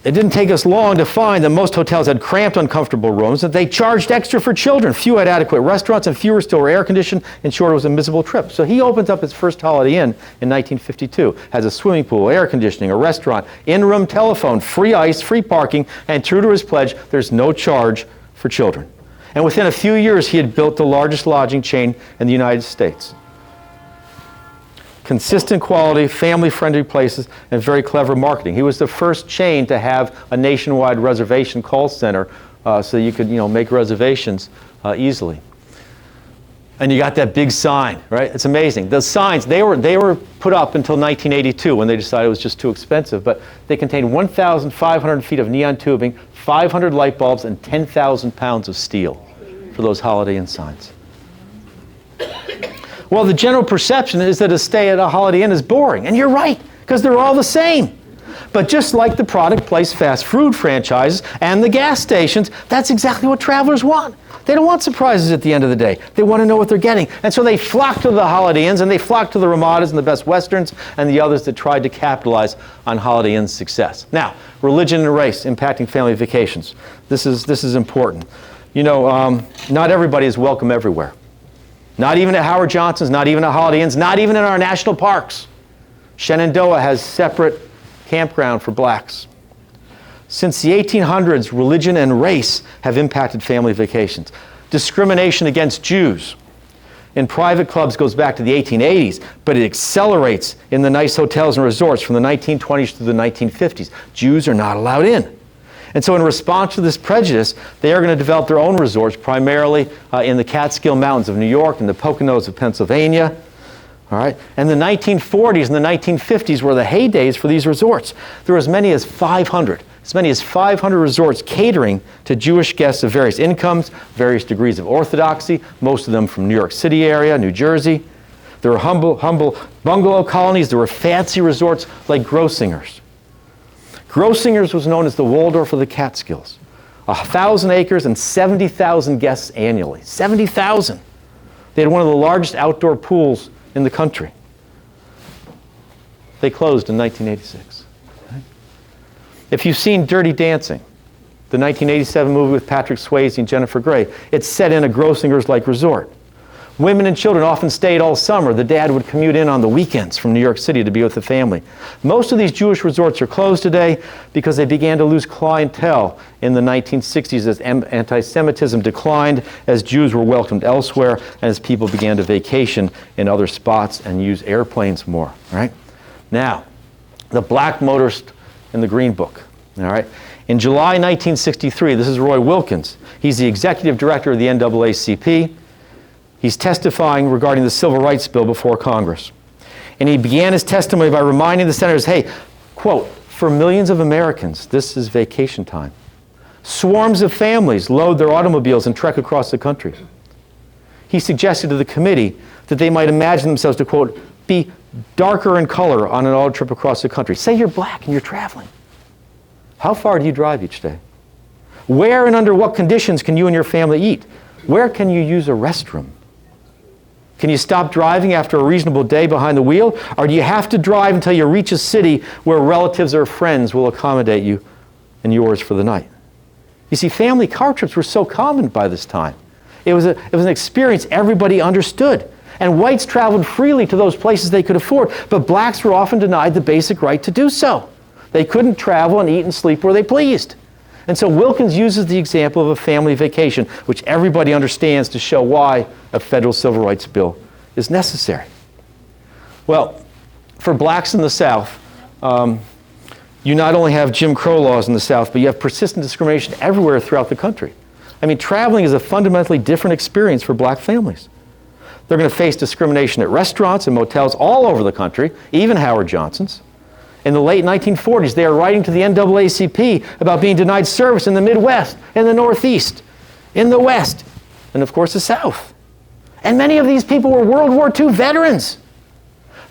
it didn't take us long to find that most hotels had cramped, uncomfortable rooms, that they charged extra for children. Few had adequate restaurants, and fewer still were air-conditioned. In short, it was a miserable trip. So he opens up his first Holiday Inn in 1952. Has a swimming pool, air conditioning, a restaurant, in-room telephone, free ice, free parking, and true to his pledge, there's no charge for children. And within a few years, he had built the largest lodging chain in the United States. Consistent quality, family-friendly places, and very clever marketing. He was the first chain to have a nationwide reservation call center so you could, make reservations easily. And you got that big sign, right? It's amazing. The signs, they were put up until 1982 when they decided it was just too expensive, but they contained 1,500 feet of neon tubing, 500 light bulbs, and 10,000 pounds of steel for those Holiday Inn signs. Well, the general perception is that a stay at a Holiday Inn is boring. And you're right, because they're all the same. But just like the product place fast food franchises and the gas stations, that's exactly what travelers want. They don't want surprises at the end of the day. They want to know what they're getting. And so they flock to the Holiday Inns, and they flock to the Ramadas and the Best Westerns and the others that tried to capitalize on Holiday Inn's success. Now, religion and race impacting family vacations. This is important. Not everybody is welcome everywhere. Not even at Howard Johnson's, not even at Holiday Inns, not even in our national parks. Shenandoah has separate campground for blacks. Since the 1800s, religion and race have impacted family vacations. Discrimination against Jews in private clubs goes back to the 1880s, but it accelerates in the nice hotels and resorts from the 1920s to the 1950s. Jews are not allowed in. And so in response to this prejudice, they are going to develop their own resorts, primarily in the Catskill Mountains of New York and the Poconos of Pennsylvania. All right? And the 1940s and the 1950s were the heydays for these resorts. There were as many as 500 resorts catering to Jewish guests of various incomes, various degrees of orthodoxy, most of them from New York City area, New Jersey. There were humble bungalow colonies. There were fancy resorts like Grossinger's. Grossinger's was known as the Waldorf of the Catskills. 1,000 acres and 70,000 guests annually. 70,000. They had one of the largest outdoor pools in the country. They closed in 1986. Okay. If you've seen Dirty Dancing, the 1987 movie with Patrick Swayze and Jennifer Grey, it's set in a Grossinger's-like resort. Women and children often stayed all summer. The dad would commute in on the weekends from New York City to be with the family. Most of these Jewish resorts are closed today because they began to lose clientele in the 1960s as anti-Semitism declined, as Jews were welcomed elsewhere, and as people began to vacation in other spots and use airplanes more. Right? Now, the black motorist in the Green Book. All right? In July 1963, this is Roy Wilkins. He's the executive director of the NAACP. He's testifying regarding the Civil Rights Bill before Congress. And he began his testimony by reminding the senators, hey, quote, for millions of Americans, this is vacation time. Swarms of families load their automobiles and trek across the country. He suggested to the committee that they might imagine themselves to, quote, be darker in color on an auto trip across the country. Say you're black and you're traveling. How far do you drive each day? Where and under what conditions can you and your family eat? Where can you use a restroom? Can you stop driving after a reasonable day behind the wheel? Or do you have to drive until you reach a city where relatives or friends will accommodate you and yours for the night? You see, family car trips were so common by this time. It was an experience everybody understood. And whites traveled freely to those places they could afford, but blacks were often denied the basic right to do so. They couldn't travel and eat and sleep where they pleased. And so Wilkins uses the example of a family vacation, which everybody understands, to show why a federal civil rights bill is necessary. Well, for blacks in the South, you not only have Jim Crow laws in the South, but you have persistent discrimination everywhere throughout the country. I mean, traveling is a fundamentally different experience for black families. They're going to face discrimination at restaurants and motels all over the country, even Howard Johnson's. In the late 1940s, they are writing to the NAACP about being denied service in the Midwest, in the Northeast, in the West, and of course the South. And many of these people were World War II veterans.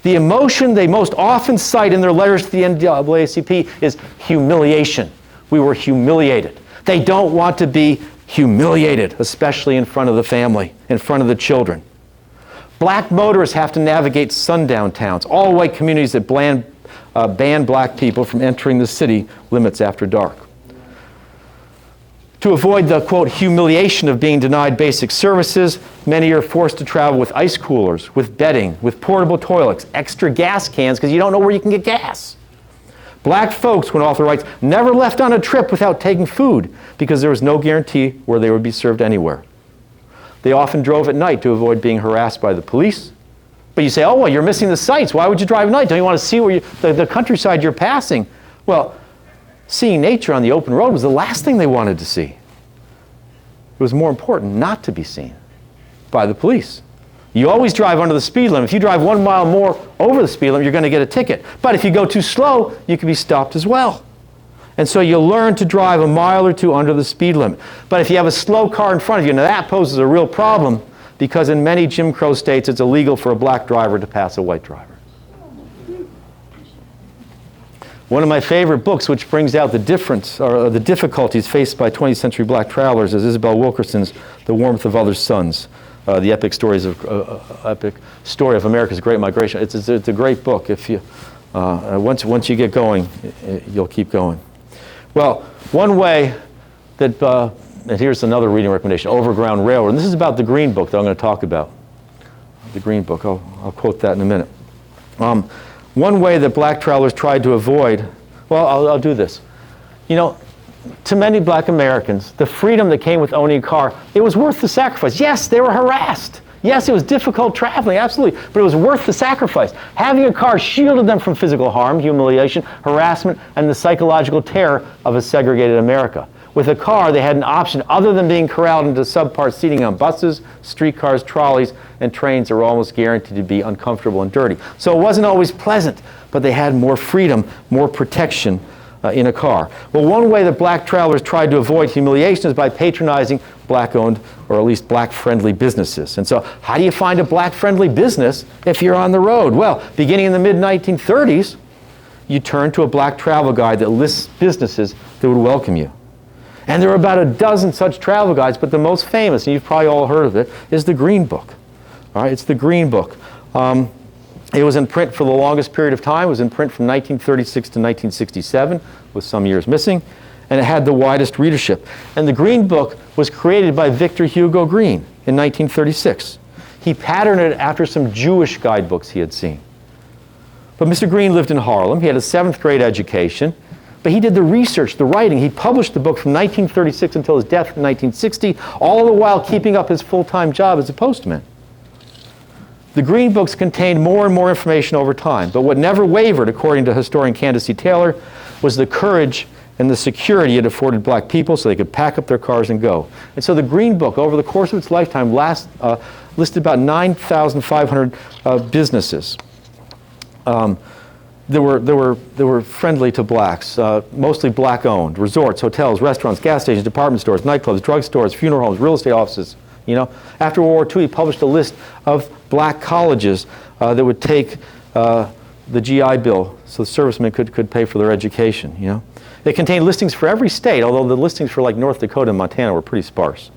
The emotion they most often cite in their letters to the NAACP is humiliation. We were humiliated. They don't want to be humiliated, especially in front of the family, in front of the children. Black motorists have to navigate sundown towns, all white communities that banned black people from entering the city limits after dark. To avoid the, quote, humiliation of being denied basic services, many are forced to travel with ice coolers, with bedding, with portable toilets, extra gas cans, because you don't know where you can get gas. Black folks, when author writes, never left on a trip without taking food, because there was no guarantee where they would be served anywhere. They often drove at night to avoid being harassed by the police. But you say, oh, well, you're missing the sights. Why would you drive at night? Don't you want to see where the countryside you're passing? Well, seeing nature on the open road was the last thing they wanted to see. It was more important not to be seen by the police. You always drive under the speed limit. If you drive 1 mile more over the speed limit, you're going to get a ticket. But if you go too slow, you can be stopped as well. And so you learn to drive a mile or two under the speed limit. But if you have a slow car in front of you, now that poses a real problem, because in many Jim Crow states, it's illegal for a black driver to pass a white driver. One of my favorite books, which brings out the difference, or the difficulties faced by 20th century black travelers, is Isabel Wilkerson's The Warmth of Other Suns, the epic story of America's Great Migration. It's a great book. If you, once you get going, you'll keep going. Well, one way that, and here's another reading recommendation, Overground Railroad. And this is about the Green Book that I'm going to talk about. The Green Book. I'll quote that in a minute. One way that black travelers tried to avoid, well, I'll do this. You know, to many black Americans, the freedom that came with owning a car, it was worth the sacrifice. Yes, they were harassed. Yes, it was difficult traveling, absolutely, but it was worth the sacrifice. Having a car shielded them from physical harm, humiliation, harassment, and the psychological terror of a segregated America. With a car, they had an option other than being corralled into subpar seating on buses, streetcars, trolleys, and trains that were almost guaranteed to be uncomfortable and dirty. So it wasn't always pleasant, but they had more freedom, more protection in a car. Well, one way that black travelers tried to avoid humiliation is by patronizing black-owned, or at least black-friendly businesses. And so how do you find a black-friendly business if you're on the road? Well, beginning in the mid-1930s, you turn to a black travel guide that lists businesses that would welcome you. And there are about a dozen such travel guides, but the most famous, and you've probably all heard of it, is the Green Book. All right, it's the Green Book. It was in print for the longest period of time. It was in print from 1936 to 1967, with some years missing, and it had the widest readership. And the Green Book was created by Victor Hugo Green in 1936. He patterned it after some Jewish guidebooks he had seen. But Mr. Green lived in Harlem. He had a 7th grade education. But he did the research, the writing. He published the book from 1936 until his death in 1960, all the while keeping up his full-time job as a postman. The Green Books contained more and more information over time, but what never wavered, according to historian Candace C. Taylor, was the courage and the security it afforded black people so they could pack up their cars and go. And so the Green Book, over the course of its lifetime, listed about 9,500 businesses. They were friendly to blacks, mostly black-owned. Resorts, hotels, restaurants, gas stations, department stores, nightclubs, drugstores, funeral homes, real estate offices. You know, after World War II, he published a list of black colleges that would take the GI Bill so the servicemen could pay for their education. You know, they contained listings for every state, although the listings for like North Dakota and Montana were pretty sparse.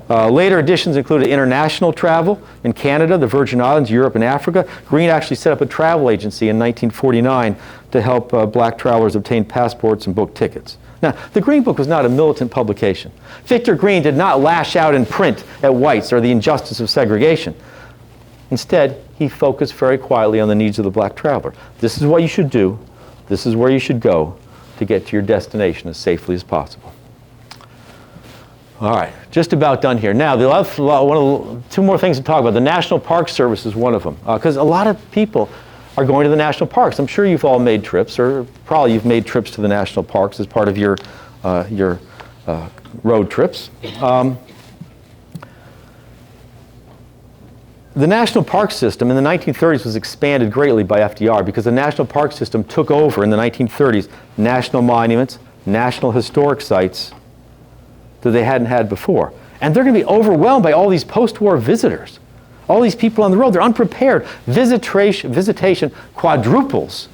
Later editions included international travel in Canada, the Virgin Islands, Europe, and Africa. Green actually set up a travel agency in 1949 to help black travelers obtain passports and book tickets. Now, the Green Book was not a militant publication. Victor Green did not lash out in print at whites or the injustice of segregation. Instead, he focused very quietly on the needs of the black traveler. This is what you should do. This is where you should go to get to your destination as safely as possible. All right, just about done here. Now, two more things to talk about. The National Park Service is one of them, because a lot of people are going to the national parks. I'm sure you've all made trips, or probably you've made trips to the national parks as part of your road trips. The national park system in the 1930s was expanded greatly by FDR because the national park system took over in the 1930s national monuments, national historic sites that they hadn't had before. And they're going to be overwhelmed by all these post-war visitors. All these people on the road, they're unprepared. Visitation quadruples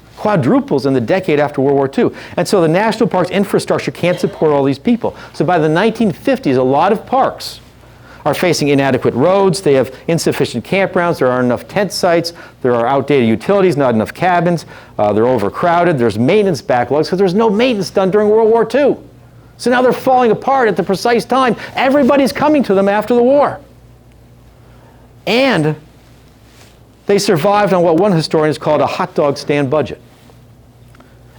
in the decade after World War II. And so the national parks infrastructure can't support all these people. So by the 1950s, a lot of parks are facing inadequate roads. They have insufficient campgrounds. There aren't enough tent sites. There are outdated utilities, not enough cabins. They're overcrowded. There's maintenance backlogs because there's no maintenance done during World War II. So now they're falling apart at the precise time. Everybody's coming to them after the war. And they survived on what one historian has called a hot dog stand budget.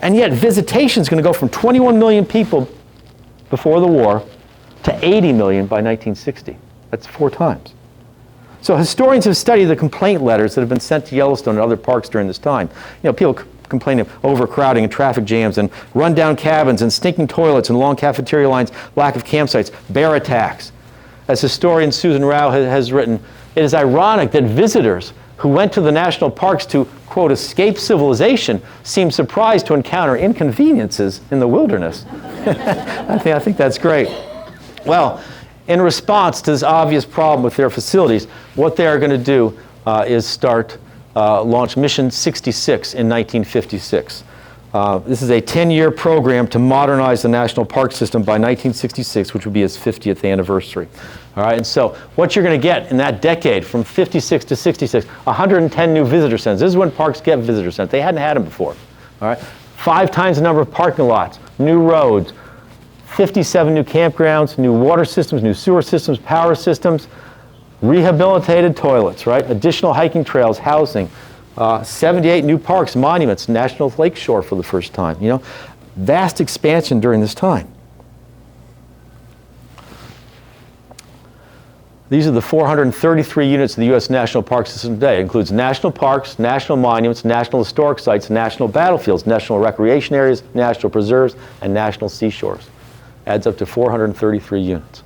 And yet visitation is going to go from 21 million people before the war to 80 million by 1960. That's 4 times. So historians have studied the complaint letters that have been sent to Yellowstone and other parks during this time. You know, people complaining of overcrowding and traffic jams and run-down cabins and stinking toilets and long cafeteria lines, lack of campsites, bear attacks. As historian Susan Rao has written, it is ironic that visitors who went to the national parks to, quote, escape civilization seem surprised to encounter inconveniences in the wilderness. I think that's great. Well, in response to this obvious problem with their facilities, what they are going to do is launch Mission 66 in 1956. This is a 10-year program to modernize the national park system by 1966, which would be its 50th anniversary. All right, and so what you're going to get in that decade from 56 to 66, 110 new visitor centers. This is when parks get visitor centers. They hadn't had them before. All right, 5 times the number of parking lots, new roads, 57 new campgrounds, new water systems, new sewer systems, power systems, rehabilitated toilets, right? Additional hiking trails, housing, 78 new parks, monuments, National Lake Shore for the first time. You know, vast expansion during this time. These are the 433 units of the U.S. National Park System today. It includes national parks, national monuments, national historic sites, national battlefields, national recreation areas, national preserves, and national seashores. Adds up to 433 units.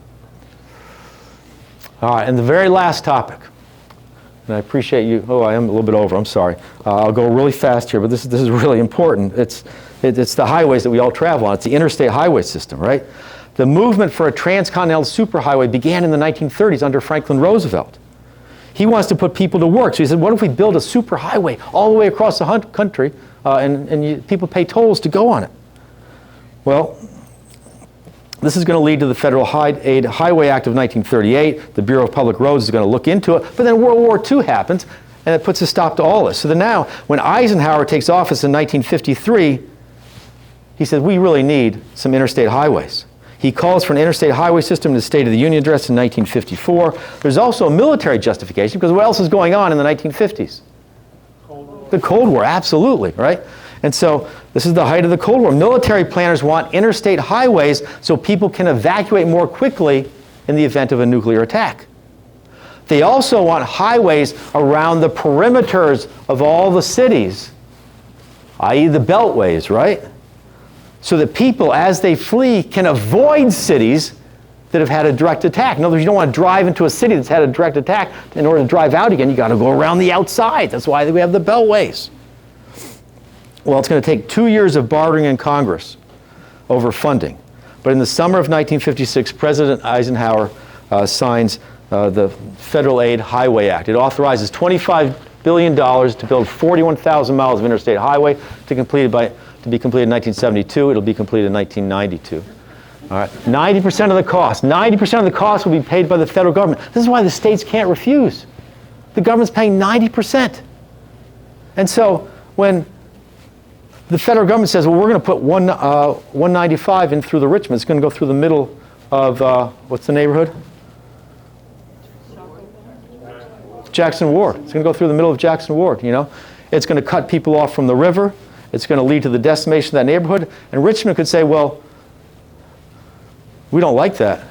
All right, and the very last topic, and I appreciate you, I am a little bit over, I'm sorry. I'll go really fast here, but this is really important. It's the highways that we all travel on. It's the interstate highway system, right? The movement for a transcontinental superhighway began in the 1930s under Franklin Roosevelt. He wants to put people to work, so he said, what if we build a superhighway all the way across the country, and people pay tolls to go on it? Well, this is going to lead to the Federal Aid Highway Act of 1938. The Bureau of Public Roads is going to look into it. But then World War II happens, and it puts a stop to all this. So then now, when Eisenhower takes office in 1953, he said, we really need some interstate highways. He calls for an interstate highway system in the State of the Union address in 1954. There's also a military justification, because what else is going on in the 1950s? The Cold War, absolutely, right? And so this is the height of the Cold War. Military planners want interstate highways so people can evacuate more quickly in the event of a nuclear attack. They also want highways around the perimeters of all the cities, i.e. the beltways, right? So that people, as they flee, can avoid cities that have had a direct attack. In other words, you don't want to drive into a city that's had a direct attack. In order to drive out again, you got to go around the outside. That's why we have the beltways. Well, it's going to take 2 years of bartering in Congress over funding. But in the summer of 1956, President Eisenhower signs the Federal Aid Highway Act. It authorizes $25 billion to build 41,000 miles of interstate highway to be completed in 1972. It'll be completed in 1992. All right, 90% of the cost will be paid by the federal government. This is why the states can't refuse. The government's paying 90%. And so when the federal government says, well, we're going to put 195 in through the Richmond. It's going to go through the middle of, what's the neighborhood? Jackson Ward. It's going to go through the middle of Jackson Ward, you know. It's going to cut people off from the river. It's going to lead to the decimation of that neighborhood. And Richmond could say, well, we don't like that.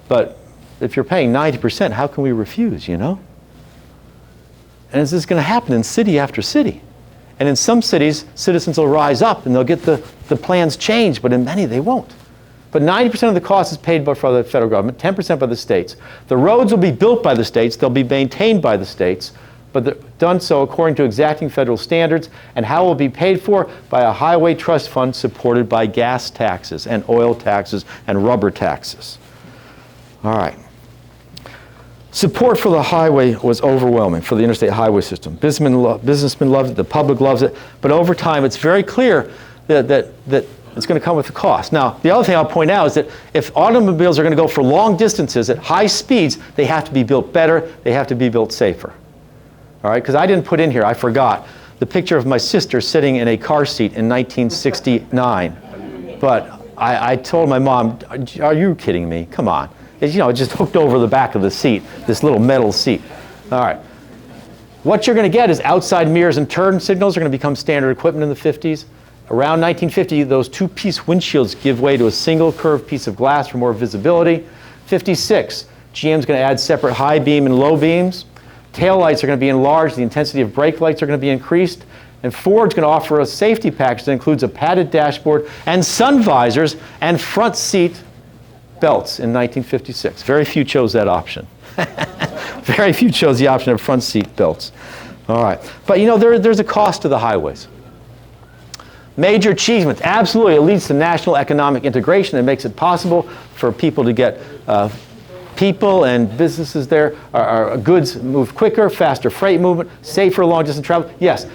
But if you're paying 90%, how can we refuse, you know? And this is going to happen in city after city. And in some cities, citizens will rise up and they'll get the plans changed, but in many they won't. But 90% of the cost is paid by the federal government, 10% by the states. The roads will be built by the states, they'll be maintained by the states, but they're done so according to exacting federal standards, and how it will be paid for? By a highway trust fund supported by gas taxes and oil taxes and rubber taxes. All right. Support for the highway was overwhelming, for the interstate highway system. Businessmen loved it, the public loves it, but over time it's very clear that It's going to come with a cost. Now, the other thing I'll point out is that if automobiles are going to go for long distances at high speeds, they have to be built better, they have to be built safer. All right, because I didn't put in here, I forgot, the picture of my sister sitting in a car seat in 1969. But I told my mom, are you kidding me? Come on. It just hooked over the back of the seat, this little metal seat. All right. What you're going to get is outside mirrors and turn signals are going to become standard equipment in the 50s. Around 1950, those two-piece windshields give way to a single curved piece of glass for more visibility. 56, GM's going to add separate high beam and low beams. Tail lights are going to be enlarged. The intensity of brake lights are going to be increased. And Ford's going to offer a safety package that includes a padded dashboard and sun visors and front seat belts in 1956. Very few chose that option. Very few chose the option of front seat belts. All right. But there's a cost to the highways. Major achievements. Absolutely. It leads to national economic integration. It makes it possible for people to get people and businesses there. Our goods move quicker, faster freight movement, safer long distance travel. Yes.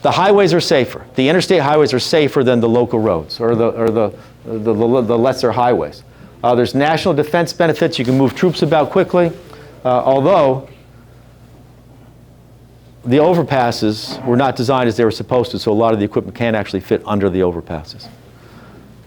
The highways are safer. The interstate highways are safer than the local roads or the lesser highways. There's national defense benefits. You can move troops about quickly. Although the overpasses were not designed as they were supposed to, so a lot of the equipment can't actually fit under the overpasses.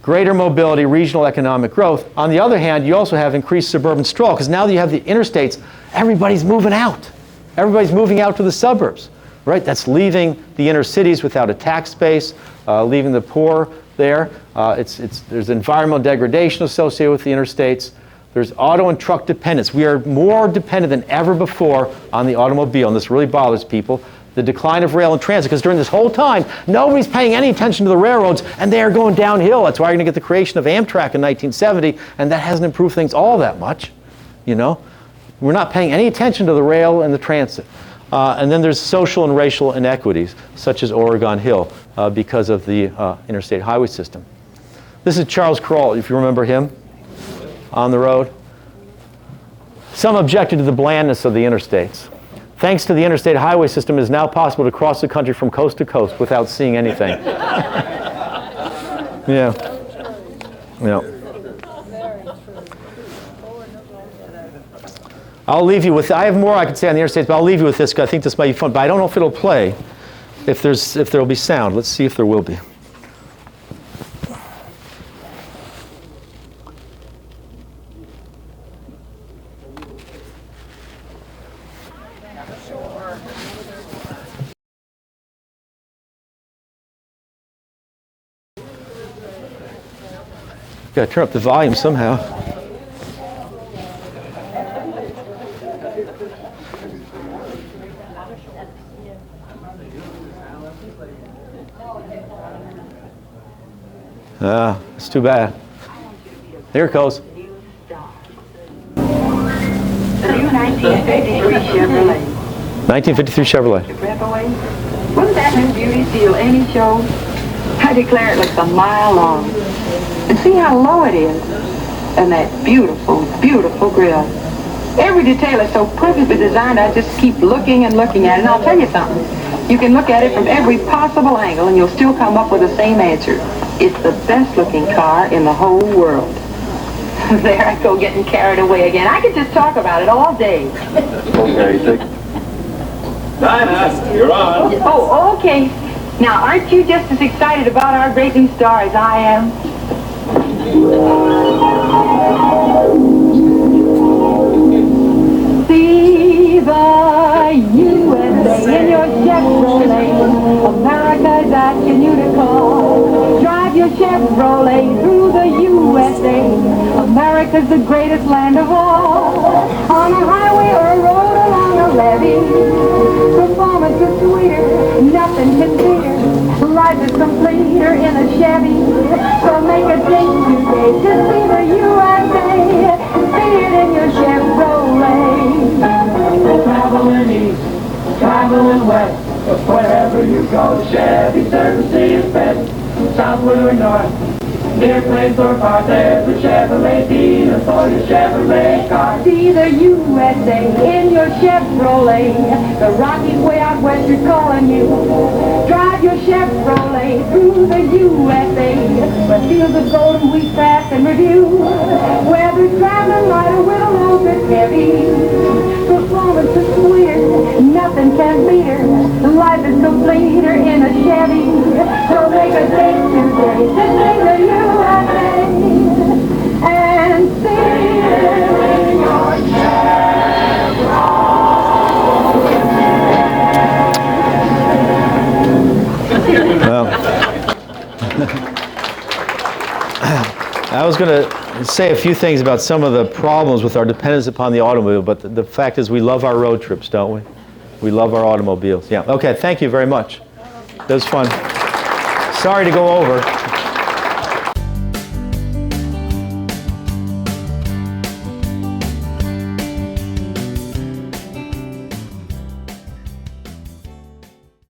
Greater mobility, regional economic growth. On the other hand, you also have increased suburban sprawl, because now that you have the interstates, everybody's moving out. Everybody's moving out to the suburbs, right? That's leaving the inner cities without a tax base, leaving the poor there. There's environmental degradation associated with the interstates. There's auto and truck dependence. We are more dependent than ever before on the automobile, and this really bothers people. The decline of rail and transit, because during this whole time, nobody's paying any attention to the railroads, and they are going downhill. That's why you're going to get the creation of Amtrak in 1970, and that hasn't improved things all that much. We're not paying any attention to the rail and the transit. And then there's social and racial inequities, such as Oregon Hill, because of the interstate highway system. This is Charles Kroll, if you remember him, on the road. Some objected to the blandness of the interstates. Thanks to the interstate highway system, it is now possible to cross the country from coast to coast without seeing anything. Yeah. I'll leave you with, I have more I could say on the interstates, but I'll leave you with this, because I think this might be fun, but I don't know if it'll play, if there will be sound. Let's see if there will be. Got to turn up the volume somehow. It's too bad. Here it goes. The new 1953 Chevrolet. 1953 Chevrolet. Wasn't that new beauty steal any show? I declare it looks a mile long. And see how low it is. And that beautiful, beautiful grill. Every detail is so perfectly designed, I just keep looking and looking at it. And I'll tell you something. You can look at it from every possible angle and you'll still come up with the same answer. It's the best looking car in the whole world. There I go getting carried away again. I could just talk about it all day. Okay, Dinah, you're on. Oh, okay. Now, aren't you just as excited about our great new star as I am? See the USA in your Chevrolet. America's asking you to call. Drive your Chevrolet through the USA. America's the greatest land of all. On a highway or a road along a levee, performance is sweeter, nothing can beat her. Life is completer in a Chevy. So make a date today to see the USA. See it in your Chevrolet. Traveling east, traveling west, wherever you go, Chevy certainty is best. South, blue, or north, near place or far, there's a Chevrolet dealer for your Chevrolet car. See the USA in your Chevrolet, the Rockies way out west are calling you. Drive your Chevrolet through the USA, where fields of golden wheat pass in review. Whether traveling light or with a load that's heavy, performance is sweeter, nothing can beat her. Life is completer in a Chevy, so make a date today to see the USA and sing your Well, I was going to say a few things about some of the problems with our dependence upon the automobile, but the fact is we love our road trips, don't we? We love our automobiles. Yeah. Okay, thank you very much. That was fun. Sorry to go over.